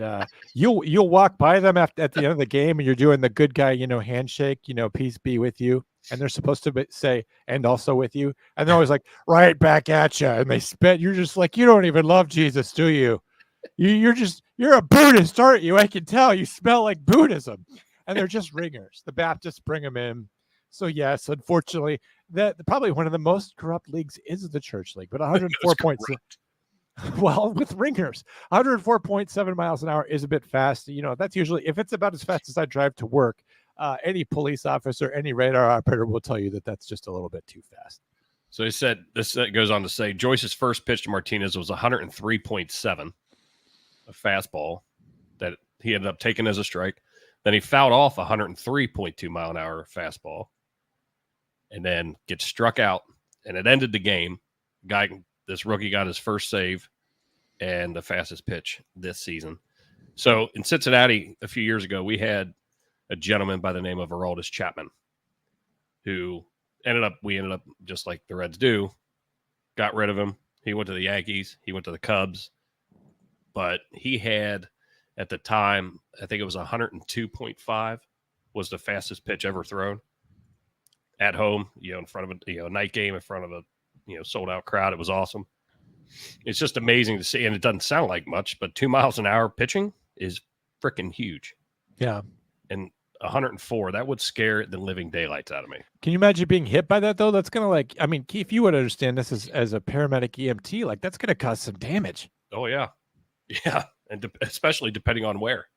you'll walk by them at the end of the game, and you're doing the good guy, handshake, peace be with you, and they're supposed to say, and also with you, and they're always like, right back at you, and they spit. You're just like, you don't even love Jesus, do you? You're a Buddhist, aren't you? I can tell. You smell like Buddhism. And they're just ringers. The Baptists bring them in. So yes, unfortunately, that probably one of the most corrupt leagues is the church league. But 104.6. Well, with ringers, 104.7 miles an hour is a bit fast. That's usually, if it's about as fast as I drive to work, any police officer, any radar operator will tell you that that's just a little bit too fast. So he said, this goes on to say, Joyce's first pitch to Martinez was 103.7, a fastball that he ended up taking as a strike. Then he fouled off 103.2 mile an hour fastball and then gets struck out, and it ended the game. This rookie got his first save and the fastest pitch this season. So in Cincinnati a few years ago, we had a gentleman by the name of Aroldis Chapman who we ended up just like the Reds do, got rid of him. He went to the Yankees. He went to the Cubs. But he had, at the time, I think it was 102.5 was the fastest pitch ever thrown at home, in front of a night game in front of a sold out crowd. It was awesome. It's just amazing to see. And it doesn't sound like much, but 2 miles an hour pitching is freaking huge. Yeah. And 104, that would scare the living daylights out of me. Can you imagine being hit by that, though? That's going to Keith, you would understand this as a paramedic EMT. That's going to cause some damage. Oh, yeah. Yeah. And especially depending on where.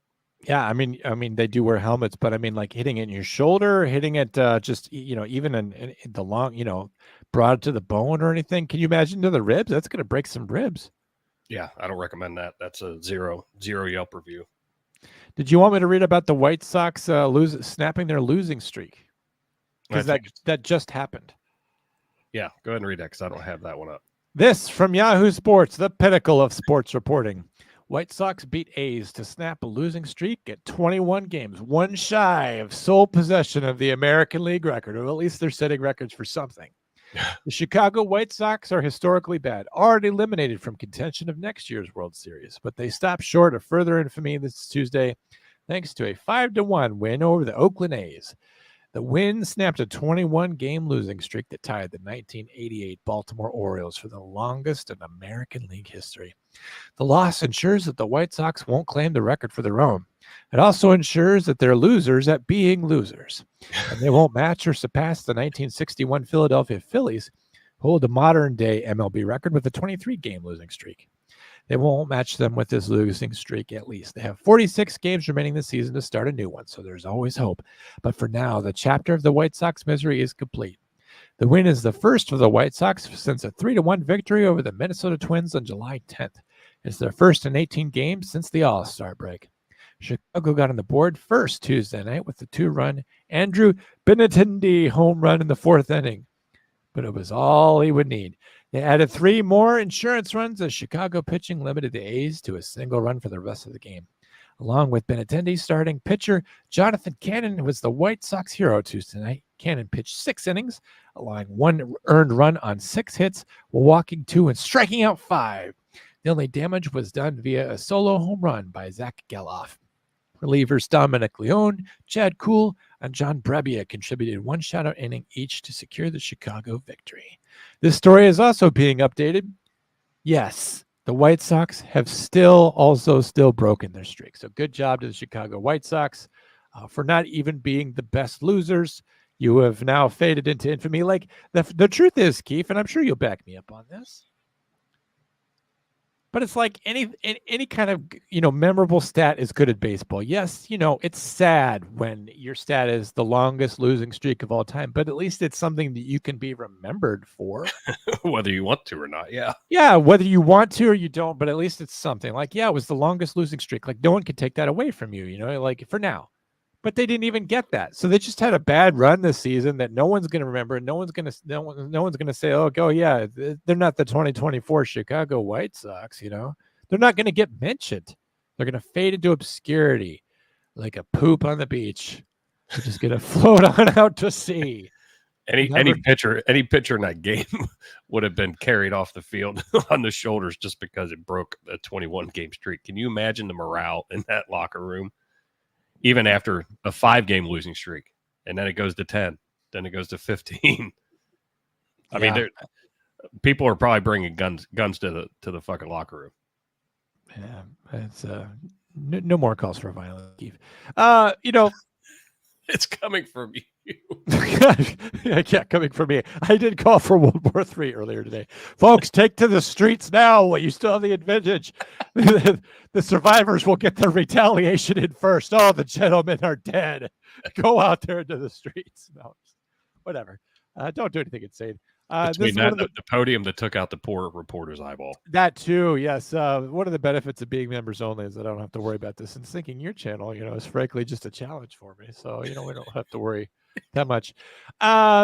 Yeah. I mean, they do wear helmets, but hitting it in your shoulder, hitting it just, even in the long, broad to the bone or anything. Can you imagine to the ribs? That's going to break some ribs. Yeah. I don't recommend that. That's a zero Yelp review. Did you want me to read about the White Sox snapping their losing streak? Because that just happened. Yeah, go ahead and read that because I don't have that one up. This from Yahoo Sports, the pinnacle of sports reporting. White Sox beat A's to snap a losing streak at 21 games, one shy of sole possession of the American League record, or at least they're setting records for something. The Chicago White Sox are historically bad, already eliminated from contention of next year's World Series, but they stopped short of further infamy this Tuesday thanks to a 5-1 win over the Oakland A's. The win snapped a 21-game losing streak that tied the 1988 Baltimore Orioles for the longest in American League history. The loss ensures that the White Sox won't claim the record for their own. It also ensures that they're losers at being losers, and they won't match or surpass the 1961 Philadelphia Phillies, who hold the modern-day MLB record with a 23-game losing streak. They won't match them with this losing streak, at least. They have 46 games remaining this season to start a new one, so there's always hope. But for now, the chapter of the White Sox misery is complete. The win is the first for the White Sox since a 3-1 victory over the Minnesota Twins on July 10th. It's their first in 18 games since the All-Star break. Chicago got on the board first Tuesday night with the 2-run Andrew Benintendi home run in the 4th inning, but it was all he would need. They added 3 more insurance runs as Chicago pitching limited the A's to a single run for the rest of the game. Along with Benintendi, starting pitcher Jonathan Cannon was the White Sox hero Tuesday night. Cannon pitched 6 innings, allowing 1 earned run on 6 hits, while walking 2 and striking out 5. The only damage was done via a solo home run by Zach Geloff. Relievers Dominic Leone, Chad Kuhl, and John Brebbia contributed 1 shutout inning each to secure the Chicago victory. This story is also being updated. Yes, the White Sox have still broken their streak. So good job to the Chicago White Sox for not even being the best losers. You have now faded into infamy. The truth is, Keith, and I'm sure you'll back me up on this, but it's like any kind of, memorable stat is good at baseball. Yes, it's sad when your stat is the longest losing streak of all time, but at least it's something that you can be remembered for. Whether you want to or not, yeah. Yeah, whether you want to or you don't, but at least it's something. It was the longest losing streak. No one can take that away from you, for now. But they didn't even get that. So they just had a bad run this season that no one's going to remember. No one's going to say, oh yeah, they're not the 2024 Chicago White Sox, They're not going to get mentioned. They're going to fade into obscurity like a poop on the beach. They're just going to float on out to sea. Any pitcher in that game would have been carried off the field on the shoulders just because it broke a 21-game streak. Can you imagine the morale in that locker room? Even after a 5-game losing streak, and then it goes to 10, then it goes to 15. I mean, people are probably bringing guns to the fucking locker room. Yeah, it's no more calls for violence, Keith. It's coming from you. Yeah, coming from me. I did call for World War III earlier today. Folks, take to the streets now. You still have the advantage. The survivors will get their retaliation in first. Oh, the gentlemen are dead. Go out there into the streets. No, whatever. Don't do anything insane. This Between is that one and of the podium that took out the poor reporter's eyeball. that too, yes. One of the benefits of being members only is that I don't have to worry about this. And syncing your channel, is frankly just a challenge for me. So, we don't have to worry that much.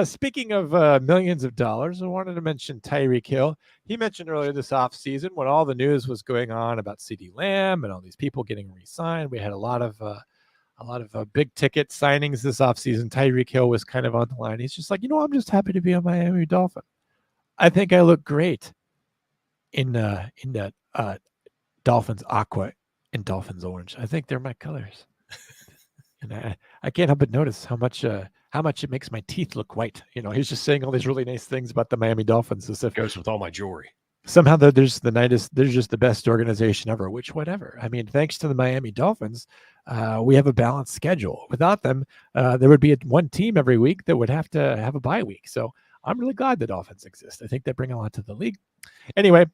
Speaking of millions of dollars, I wanted to mention Tyreek Hill. He mentioned earlier this offseason when all the news was going on about CeeDee Lamb and all these people getting re-signed. We had a lot of big ticket signings this offseason. Tyreek Hill was kind of on the line. He's just like, I'm just happy to be a Miami Dolphin. I think I look great in that Dolphins aqua and Dolphins orange. I think they're my colors. And I can't help but notice how much it makes my teeth look white. He's just saying all these really nice things about the Miami Dolphins as if Goes with all my jewelry. somehow they're just the best organization ever, which whatever. I mean, thanks to the Miami Dolphins, we have a balanced schedule. Without them, there would be one team every week that would have to have a bye week. So I'm really glad the Dolphins exist. I think they bring a lot to the league. Anyway,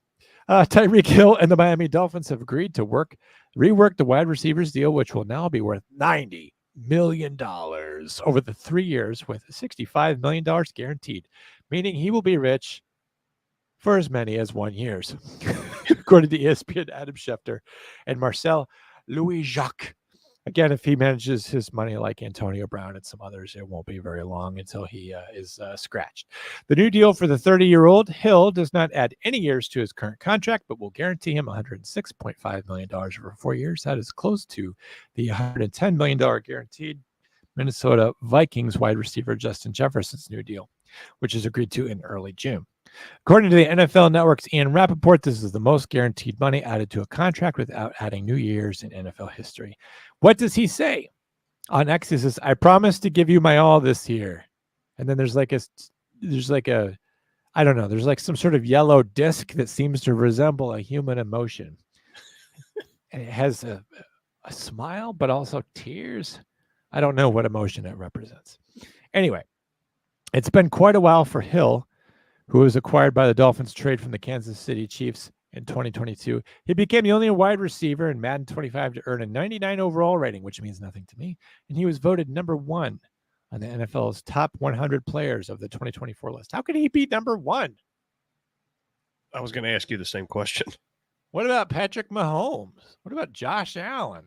Tyreek Hill and the Miami Dolphins have agreed to rework the wide receivers deal, which will now be worth $90 million over the 3 years with $65 million guaranteed, meaning he will be rich for as many as 1 year. According to ESPN, Adam Schefter and Marcel Louis-Jacques. Again, if he manages his money like Antonio Brown and some others, it won't be very long until he is scratched. The new deal for the 30-year-old Hill does not add any years to his current contract, but will guarantee him $106.5 million over 4 years. That is close to the $110 million guaranteed Minnesota Vikings wide receiver Justin Jefferson's new deal, which is agreed to in early June. According to the NFL Network's Ian Rappaport, this is the most guaranteed money added to a contract without adding new years in NFL history. What does he say? On X, he says, I promise to give you my all this year. And then there's like some sort of yellow disc that seems to resemble a human emotion. And it has a smile, but also tears. I don't know what emotion it represents. Anyway, it's been quite a while for Hill, who was acquired by the Dolphins trade from the Kansas City Chiefs in 2022. He became the only wide receiver in Madden 25 to earn a 99 overall rating, which means nothing to me. And he was voted number 1 on the NFL's top 100 players of the 2024 list. How could he be number 1? I was going to ask you the same question. What about Patrick Mahomes? What about Josh Allen?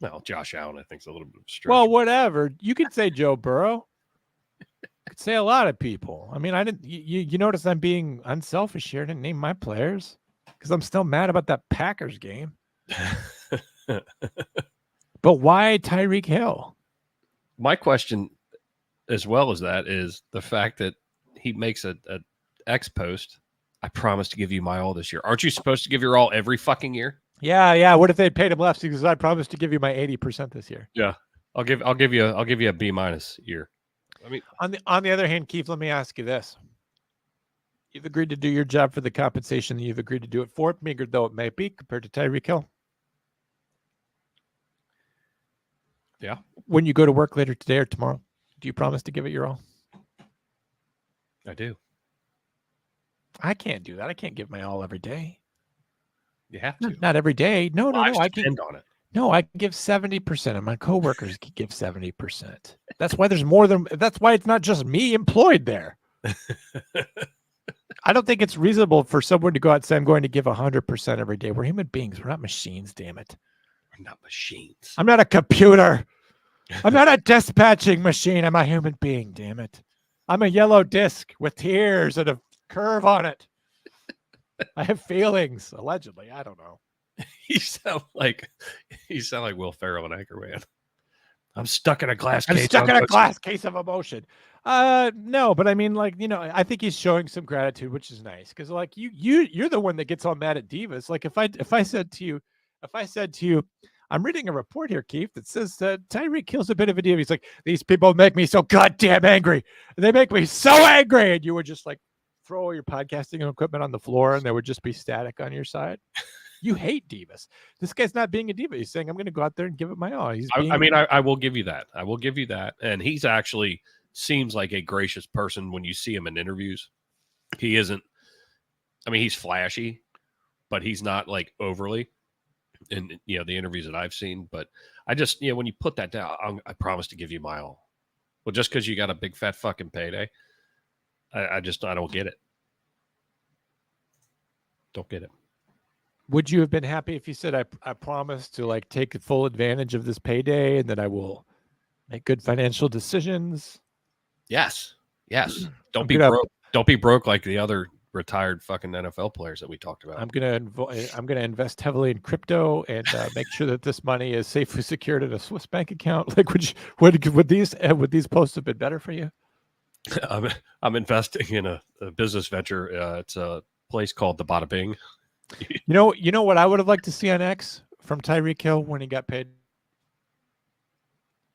Well, Josh Allen, I think, is a little bit of a stretch. Well, whatever. You could say Joe Burrow. Could say a lot of people. I mean, I didn't. You notice I'm being unselfish here. I didn't name my players because I'm still mad about that Packers game. But why Tyreek Hill? My question, as well as that, is the fact that he makes a X post. I promise to give you my all this year. Aren't you supposed to give your all every fucking year? Yeah. What if they paid him less? Because I promised to give you my 80% this year. Yeah, I'll give you a B- year. I mean, on the other hand, Keith, let me ask you this. You've agreed to do your job for the compensation that you've agreed to do it for, meager though it may be, compared to Tyreek Hill. Yeah. When you go to work later today or tomorrow, do you promise to give it your all? I do. I can't do that. I can't give my all every day. You have to. Not every day. No. I depend on it. No, I can give 70%, and my coworkers can give 70%. That's why that's why it's not just me employed there. I don't think it's reasonable for someone to go out and say, I'm going to give 100% every day. We're human beings. We're not machines, damn it. We're not machines. I'm not a computer. I'm not a dispatching machine. I'm a human being, damn it. I'm a yellow disc with tears and a curve on it. I have feelings, allegedly. I don't know. You sound like Will Ferrell in Anchorman. I'm stuck in a glass I'm case. stuck in a glass case of emotion. No, but I mean, I think he's showing some gratitude, which is nice. Because you're the one that gets all mad at divas. Like if I said to you, I'm reading a report here, Keith, that says that Tyreek Hill's a bit of a diva. He's like, these people make me so goddamn angry. They make me so angry. And you would just throw all your podcasting equipment on the floor and there would just be static on your side. You hate divas. This guy's not being a diva. He's saying, I'm going to go out there and give it my all. I will give you that. I will give you that. And he's actually seems like a gracious person when you see him in interviews. He isn't, he's flashy, but he's not overly in, the interviews that I've seen. But I just, when you put that down, I promise to give you my all. Well, just because you got a big fat fucking payday, I don't get it. Don't get it. Would you have been happy if you said, I promise to like take full advantage of this payday and that I will make good financial decisions? Yes. Don't I'm be gonna- broke. Don't be broke like the other retired fucking NFL players that we talked about. I'm gonna invest heavily in crypto and make sure that this money is safely secured in a Swiss bank account. Like, would these posts have been better for you? I'm investing in a business venture. It's a place called the Bada Bing. You know what I would have liked to see on X from Tyreek Hill when he got paid?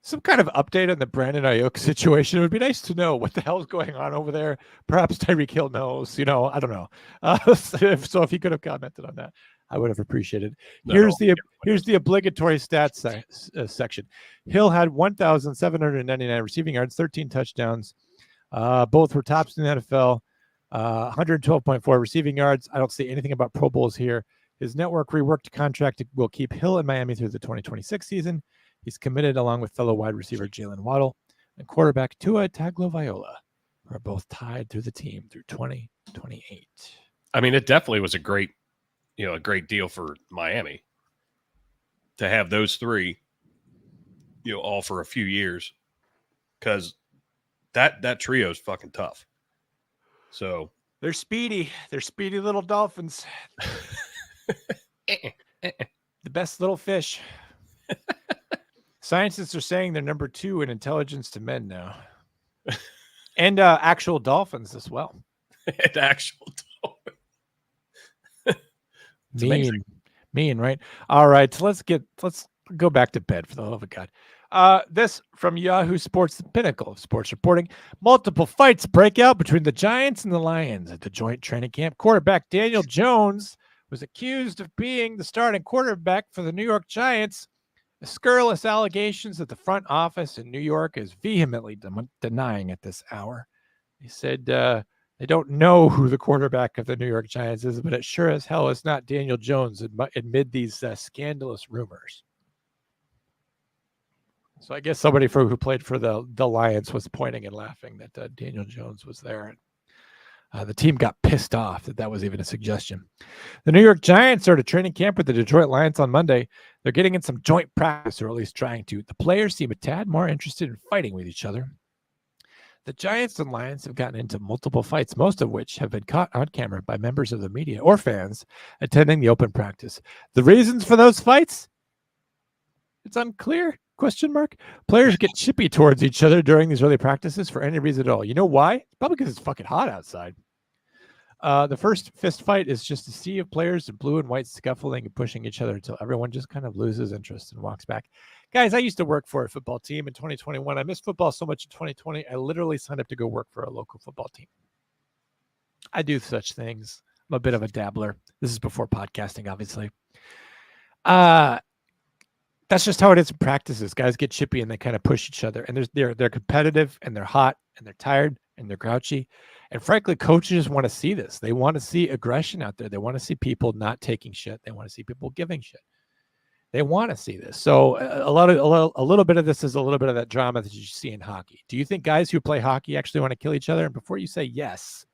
Some kind of update on the Brandon Aiyuk situation. It would be nice to know what the hell is going on over there. Perhaps Tyreek Hill knows. I don't know. If he could have commented on that, I would have appreciated. Here's the obligatory stats section. Hill had 1,799 receiving yards, 13 touchdowns. Both were tops in the NFL. 112.4 receiving yards. I don't see anything about Pro Bowls here. His network reworked contract will keep Hill in Miami through the 2026 season. He's committed along with fellow wide receiver Jalen Waddle and quarterback Tua Tagovailoa, who are both tied through the team through 2028. I mean, it definitely was a great deal for Miami to have those three, all for a few years, because that trio is fucking tough. So they're speedy. They're speedy little dolphins. The best little fish. Scientists are saying they're number 2 in intelligence to men now. And actual dolphins as well. And actual dolphins. Mean, right? All right. So let's go back to bed, for the love of God. This from Yahoo Sports, the pinnacle of sports reporting. Multiple fights break out between the Giants and the Lions at the joint training camp. Quarterback Daniel Jones was accused of being the starting quarterback for the New York Giants. The scurrilous allegations that the front office in New York is vehemently denying at this hour. They said they don't know who the quarterback of the New York Giants is, but it sure as hell is not Daniel Jones amid these scandalous rumors. So I guess somebody who played for the Lions was pointing and laughing that Daniel Jones was there. The team got pissed off that was even a suggestion. The New York Giants started training camp with the Detroit Lions on Monday. They're getting in some joint practice, or at least trying to. The players seem a tad more interested in fighting with each other. The Giants and Lions have gotten into multiple fights, most of which have been caught on camera by members of the media or fans attending the open practice. The reasons for those fights? It's unclear. ? Players get chippy towards each other during these early practices for any reason at all. You know why? Probably because it's fucking hot outside. The first fist fight is just a sea of players in blue and white scuffling and pushing each other until everyone just kind of loses interest and walks back. Guys, I used to work for a football team in 2021. I missed football so much in 2020. I literally signed up to go work for a local football team. I do such things. I'm a bit of a dabbler. This is before podcasting, obviously. That's just how it is in practices. Guys get chippy and they kind of push each other. And they're competitive and they're hot and they're tired and they're grouchy. And frankly, coaches want to see this. They want to see aggression out there. They want to see people not taking shit. They want to see people giving shit. They want to see this. So a little bit of this is a little bit of that drama that you see in hockey. Do you think guys who play hockey actually want to kill each other? And before you say yes,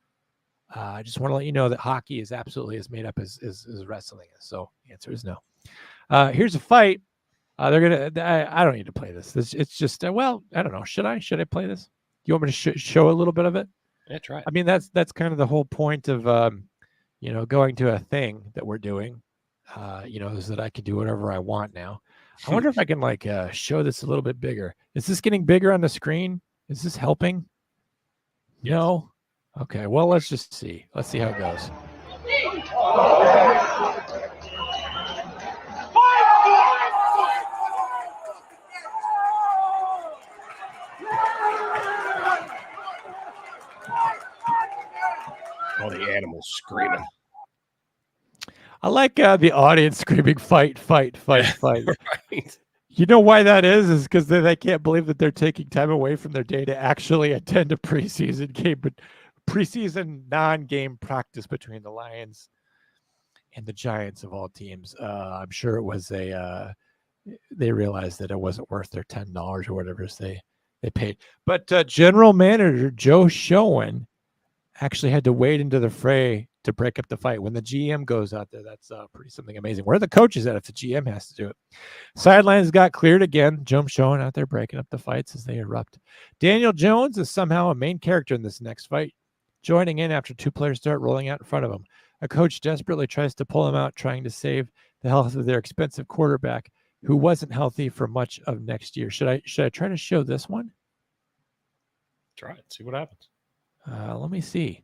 I just want to let you know that hockey is absolutely as made up as wrestling is. So the answer is no. Here's a fight. I don't need to play this. It's just, well, I don't know. Should I play this? You want me to show a little bit of it? Yeah, try it. I mean, that's kind of the whole point of, going to a thing that we're doing, is that I can do whatever I want now. I wonder if I can show this a little bit bigger. Is this getting bigger on the screen? Is this helping? Yes. No? Okay. Well, let's just see. Let's see how it goes. All the animals screaming. I like the audience screaming, fight, fight, fight, fight. Right. You know why that is because they can't believe that they're taking time away from their day to actually attend a preseason game, but preseason non-game practice between the Lions and the Giants of all teams. I'm sure it was they realized that it wasn't worth their $10 or whatever they paid. But general manager Joe Schoen actually had to wade into the fray to break up the fight. When the GM goes out there, that's pretty something amazing. Where are the coaches at if the GM has to do it? Sidelines got cleared again. Joe Schoen out there breaking up the fights as they erupt. Daniel Jones is somehow a main character in this next fight, joining in after two players start rolling out in front of him. A coach desperately tries to pull him out, trying to save the health of their expensive quarterback, who wasn't healthy for much of next year. Should I try to show this one? Try it. See what happens. Let me see.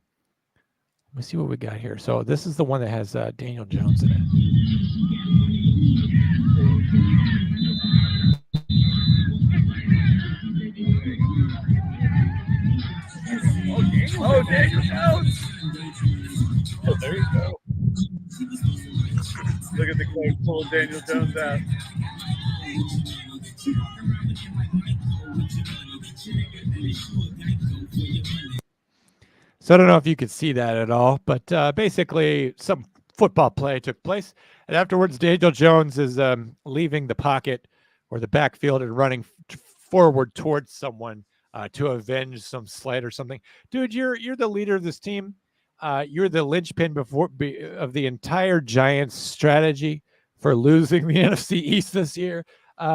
Let me see what we got here. So this is the one that has Daniel Jones in it. Oh, Daniel Jones. Oh, there you go. Look at the coach pulling Daniel Jones out. So I don't know if you could see that at all, but basically some football play took place. And afterwards, Daniel Jones is leaving the pocket or the backfield and running forward towards someone to avenge some slight or something. Dude, you're the leader of this team. You're the linchpin of the entire Giants strategy for losing the NFC East this year.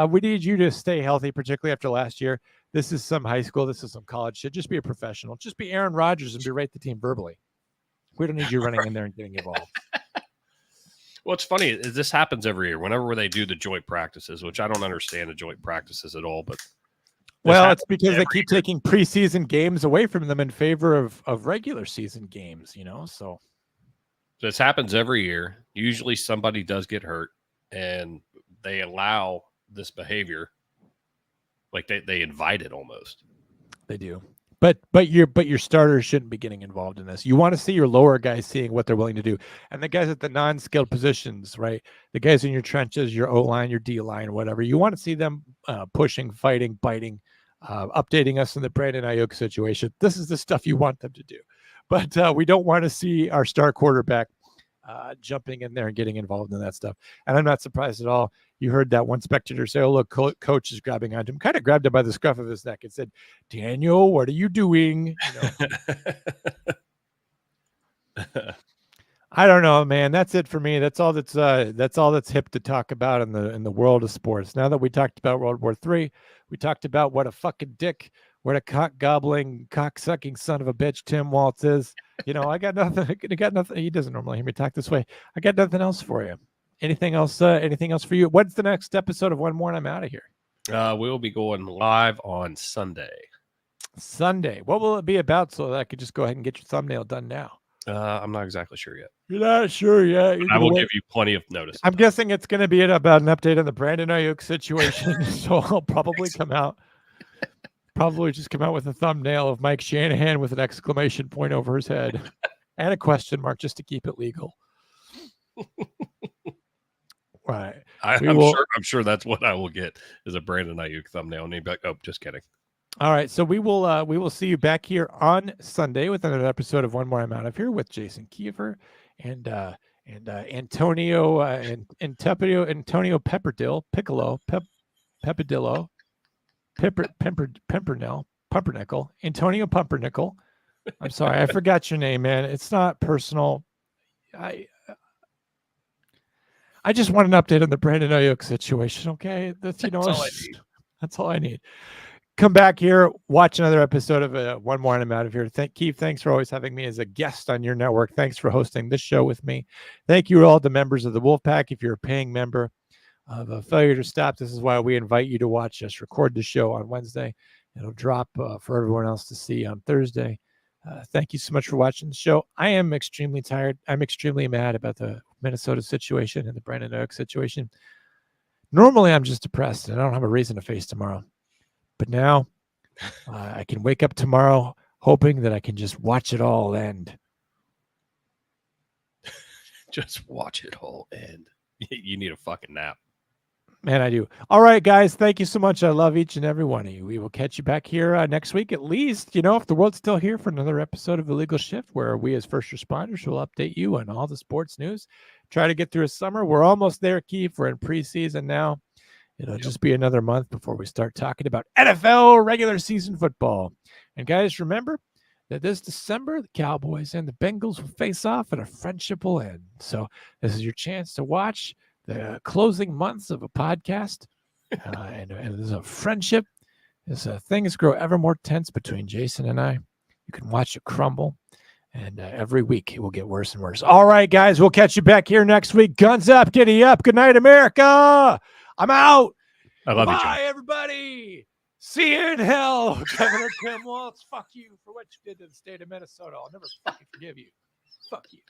We need you to stay healthy, particularly after last year. This is some high school. This is some college shit. Just be a professional. Just be Aaron Rodgers and berate the team verbally. We don't need you running in there and getting involved. What's funny is this happens every year whenever they do the joint practices, which I don't understand the joint practices at all. But well, it's because they keep taking preseason games away from them in favor of regular season games, you know. So this happens every year. Usually somebody does get hurt, and they allow this behavior. Like they invite it almost. They do. But your starters shouldn't be getting involved in this. You want to see your lower guys seeing what they're willing to do. And the guys at the non-skilled positions, right? The guys in your trenches, your O-line, your D-line, whatever. You want to see them pushing, fighting, biting, updating us in the Brandon Aiyuk situation. This is the stuff you want them to do. But we don't want to see our star quarterback jumping in there and getting involved in that stuff. And I'm not surprised at all. You heard that one spectator say, oh, look, coach is grabbing onto him, kind of grabbed him by the scruff of his neck and said, Daniel, what are you doing? You know? I don't know, man. That's it for me. That's all that's hip to talk about in the world of sports. Now that we talked about World War III, we talked about what a fucking dick, what a cock-gobbling, cock-sucking son of a bitch Tim Waltz is. You know, I got nothing. He doesn't normally hear me talk this way. I got nothing else for you. Anything else for you? What's the next episode of One More and I'm out of here? We'll be going live on Sunday. What will it be about so that I could just go ahead and get your thumbnail done now? I'm not exactly sure yet. You're not sure yet? I will give you plenty of notice. I'm guessing it's going to be about an update on the Brandon Aiyuk situation. So I'll probably just come out with a thumbnail of Mike Shanahan with an exclamation point over his head and a question mark just to keep it legal. Right. I'm sure that's what I will get is a Brandon Aiyuk thumbnail. And he'd be like, oh, just kidding. All right. So we will see you back here on Sunday with another episode of One More I'm Out of Here with Jason Kiefer and Antonio Antonio Pumpernickel, Antonio Pumpernickel. I'm sorry, I forgot your name, man. It's not personal. I just want an update on the Brandon Aiyuk situation. Okay, that's all I need. Come back here, watch another episode of One More, and I'm out of here. Keith, thanks for always having me as a guest on your network. Thanks for hosting this show with me. Thank you to all the members of the Wolfpack. If you're a paying member of a Failure to Stop, this is why we invite you to watch us record the show on Wednesday. It'll drop for everyone else to see on Thursday. Thank you so much for watching the show. I am extremely tired. I'm extremely mad about the Minnesota situation and the Brandon Aiyuk situation. Normally, I'm just depressed and I don't have a reason to face tomorrow. But now I can wake up tomorrow hoping that I can just watch it all end. Just watch it all end. You need a fucking nap. Man, I do. All right, guys. Thank you so much. I love each and every one of you. We will catch you back here next week, at least, if the world's still here, for another episode of Illegal Shift, where we as first responders will update you on all the sports news. Try to get through a summer. We're almost there, Keith. We're in preseason now. It'll just be another month before we start talking about NFL regular season football. And guys, remember, that this December, the Cowboys and the Bengals will face off and a friendship will end. So this is your chance to watch the closing months of a podcast. And there's a friendship. As things grow ever more tense between Jason and I, you can watch it crumble. And every week it will get worse and worse. All right, guys, we'll catch you back here next week. Guns up, giddy up. Good night, America. I'm out. I love you, Bye, John. everybody. See you in hell. Governor Tim Walz, fuck you for what you did to the state of Minnesota. I'll never fucking forgive you. Fuck you.